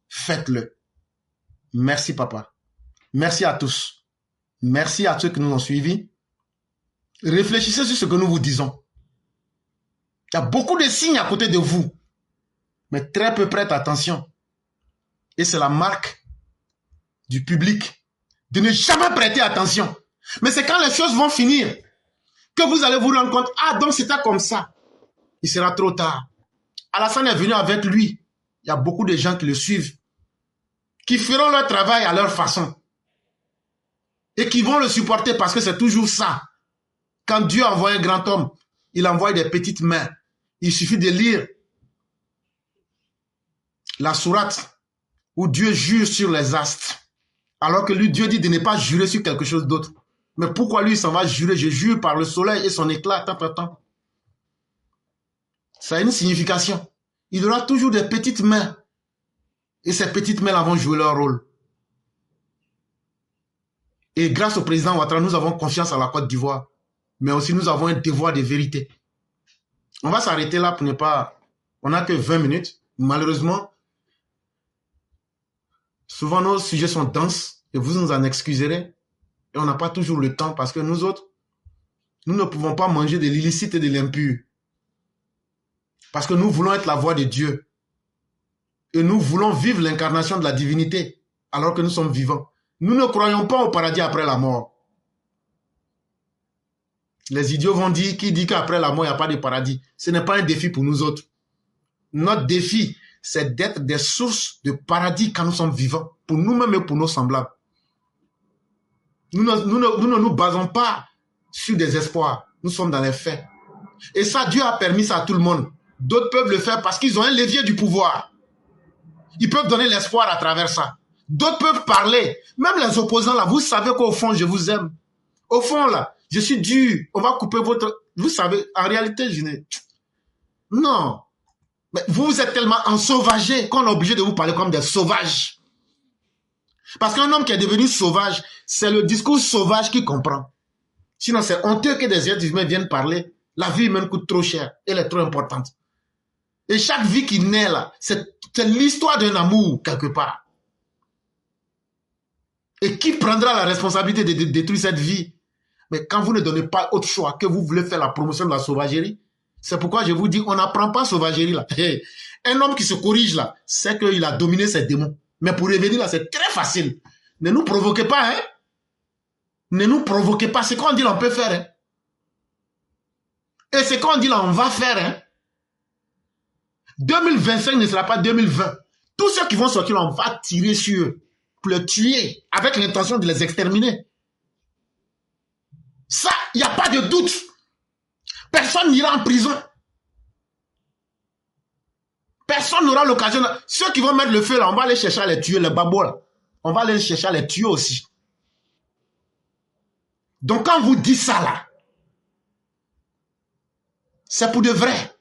Faites-le. Merci, papa. Merci à tous. Merci à ceux qui nous ont suivis. Réfléchissez sur ce que nous vous disons. Il y a beaucoup de signes à côté de vous. Mais très peu prêtent attention. Et c'est la marque du public de ne jamais prêter attention. Mais c'est quand les choses vont finir que vous allez vous rendre compte, ah donc c'était comme ça. Il sera trop tard. Alassane est venu avec lui. Il y a beaucoup de gens qui le suivent, qui feront leur travail à leur façon et qui vont le supporter parce que c'est toujours ça. Quand Dieu envoie un grand homme, il envoie des petites mains. Il suffit de lire la sourate où Dieu jure sur les astres, alors que lui, Dieu dit de ne pas jurer sur quelque chose d'autre. Mais pourquoi lui, il s'en va jurer? Je jure par le soleil et son éclat, tant. Ça a une signification. Il aura toujours des petites mains. Et ces petites mains vont jouer leur rôle. Et grâce au président Ouattara, nous avons confiance à la Côte d'Ivoire. Mais aussi, nous avons un devoir de vérité. On va s'arrêter là pour ne pas... On n'a que 20 minutes. Malheureusement, souvent nos sujets sont denses et vous nous en excuserez. Et on n'a pas toujours le temps parce que nous autres, nous ne pouvons pas manger de l'illicite et de l'impur. Parce que nous voulons être la voix de Dieu. Et nous voulons vivre l'incarnation de la divinité alors que nous sommes vivants. Nous ne croyons pas au paradis après la mort. Les idiots vont dire, qui dit qu'après la mort, il n'y a pas de paradis. Ce n'est pas un défi pour nous autres. Notre défi, c'est d'être des sources de paradis quand nous sommes vivants, pour nous-mêmes et pour nos semblables. Nous ne nous basons pas sur des espoirs. Nous sommes dans les faits. Et ça, Dieu a permis ça à tout le monde. D'autres peuvent le faire parce qu'ils ont un levier du pouvoir. Ils peuvent donner l'espoir à travers ça. D'autres peuvent parler. Même les opposants, là, vous savez qu'au fond, je vous aime. Au fond, là, je suis dur. On va couper votre... Vous savez, en réalité, je n'ai... Non. Mais vous êtes tellement ensauvagés qu'on est obligé de vous parler comme des sauvages. Parce qu'un homme qui est devenu sauvage, c'est le discours sauvage qui comprend. Sinon, c'est honteux que des êtres humains viennent parler. La vie humaine coûte trop cher. Elle est trop importante. Et chaque vie qui naît là, c'est l'histoire d'un amour quelque part. Et qui prendra la responsabilité de détruire cette vie? Mais quand vous ne donnez pas autre choix que vous voulez faire la promotion de la sauvagerie, c'est pourquoi je vous dis, on n'apprend pas sauvagerie là. Un homme qui se corrige là, c'est qu'il a dominé ses démons. Mais pour revenir là, c'est très facile. Ne nous provoquez pas, hein. Ne nous provoquez pas. C'est qu'on dit là, on peut faire, hein. Et c'est qu'on dit là, on va faire, hein. 2025 ne sera pas 2020. Tous ceux qui vont sortir là, on va tirer sur eux pour les tuer avec l'intention de les exterminer. Ça, il n'y a pas de doute. Personne n'ira en prison. Personne n'aura l'occasion. Ceux qui vont mettre le feu là, on va aller chercher à les tuer, les babos là. On va aller chercher à les tuer aussi. Donc quand vous dites ça là, c'est pour de vrai.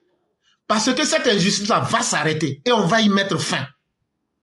Parce que cette injustice là va s'arrêter et on va y mettre fin.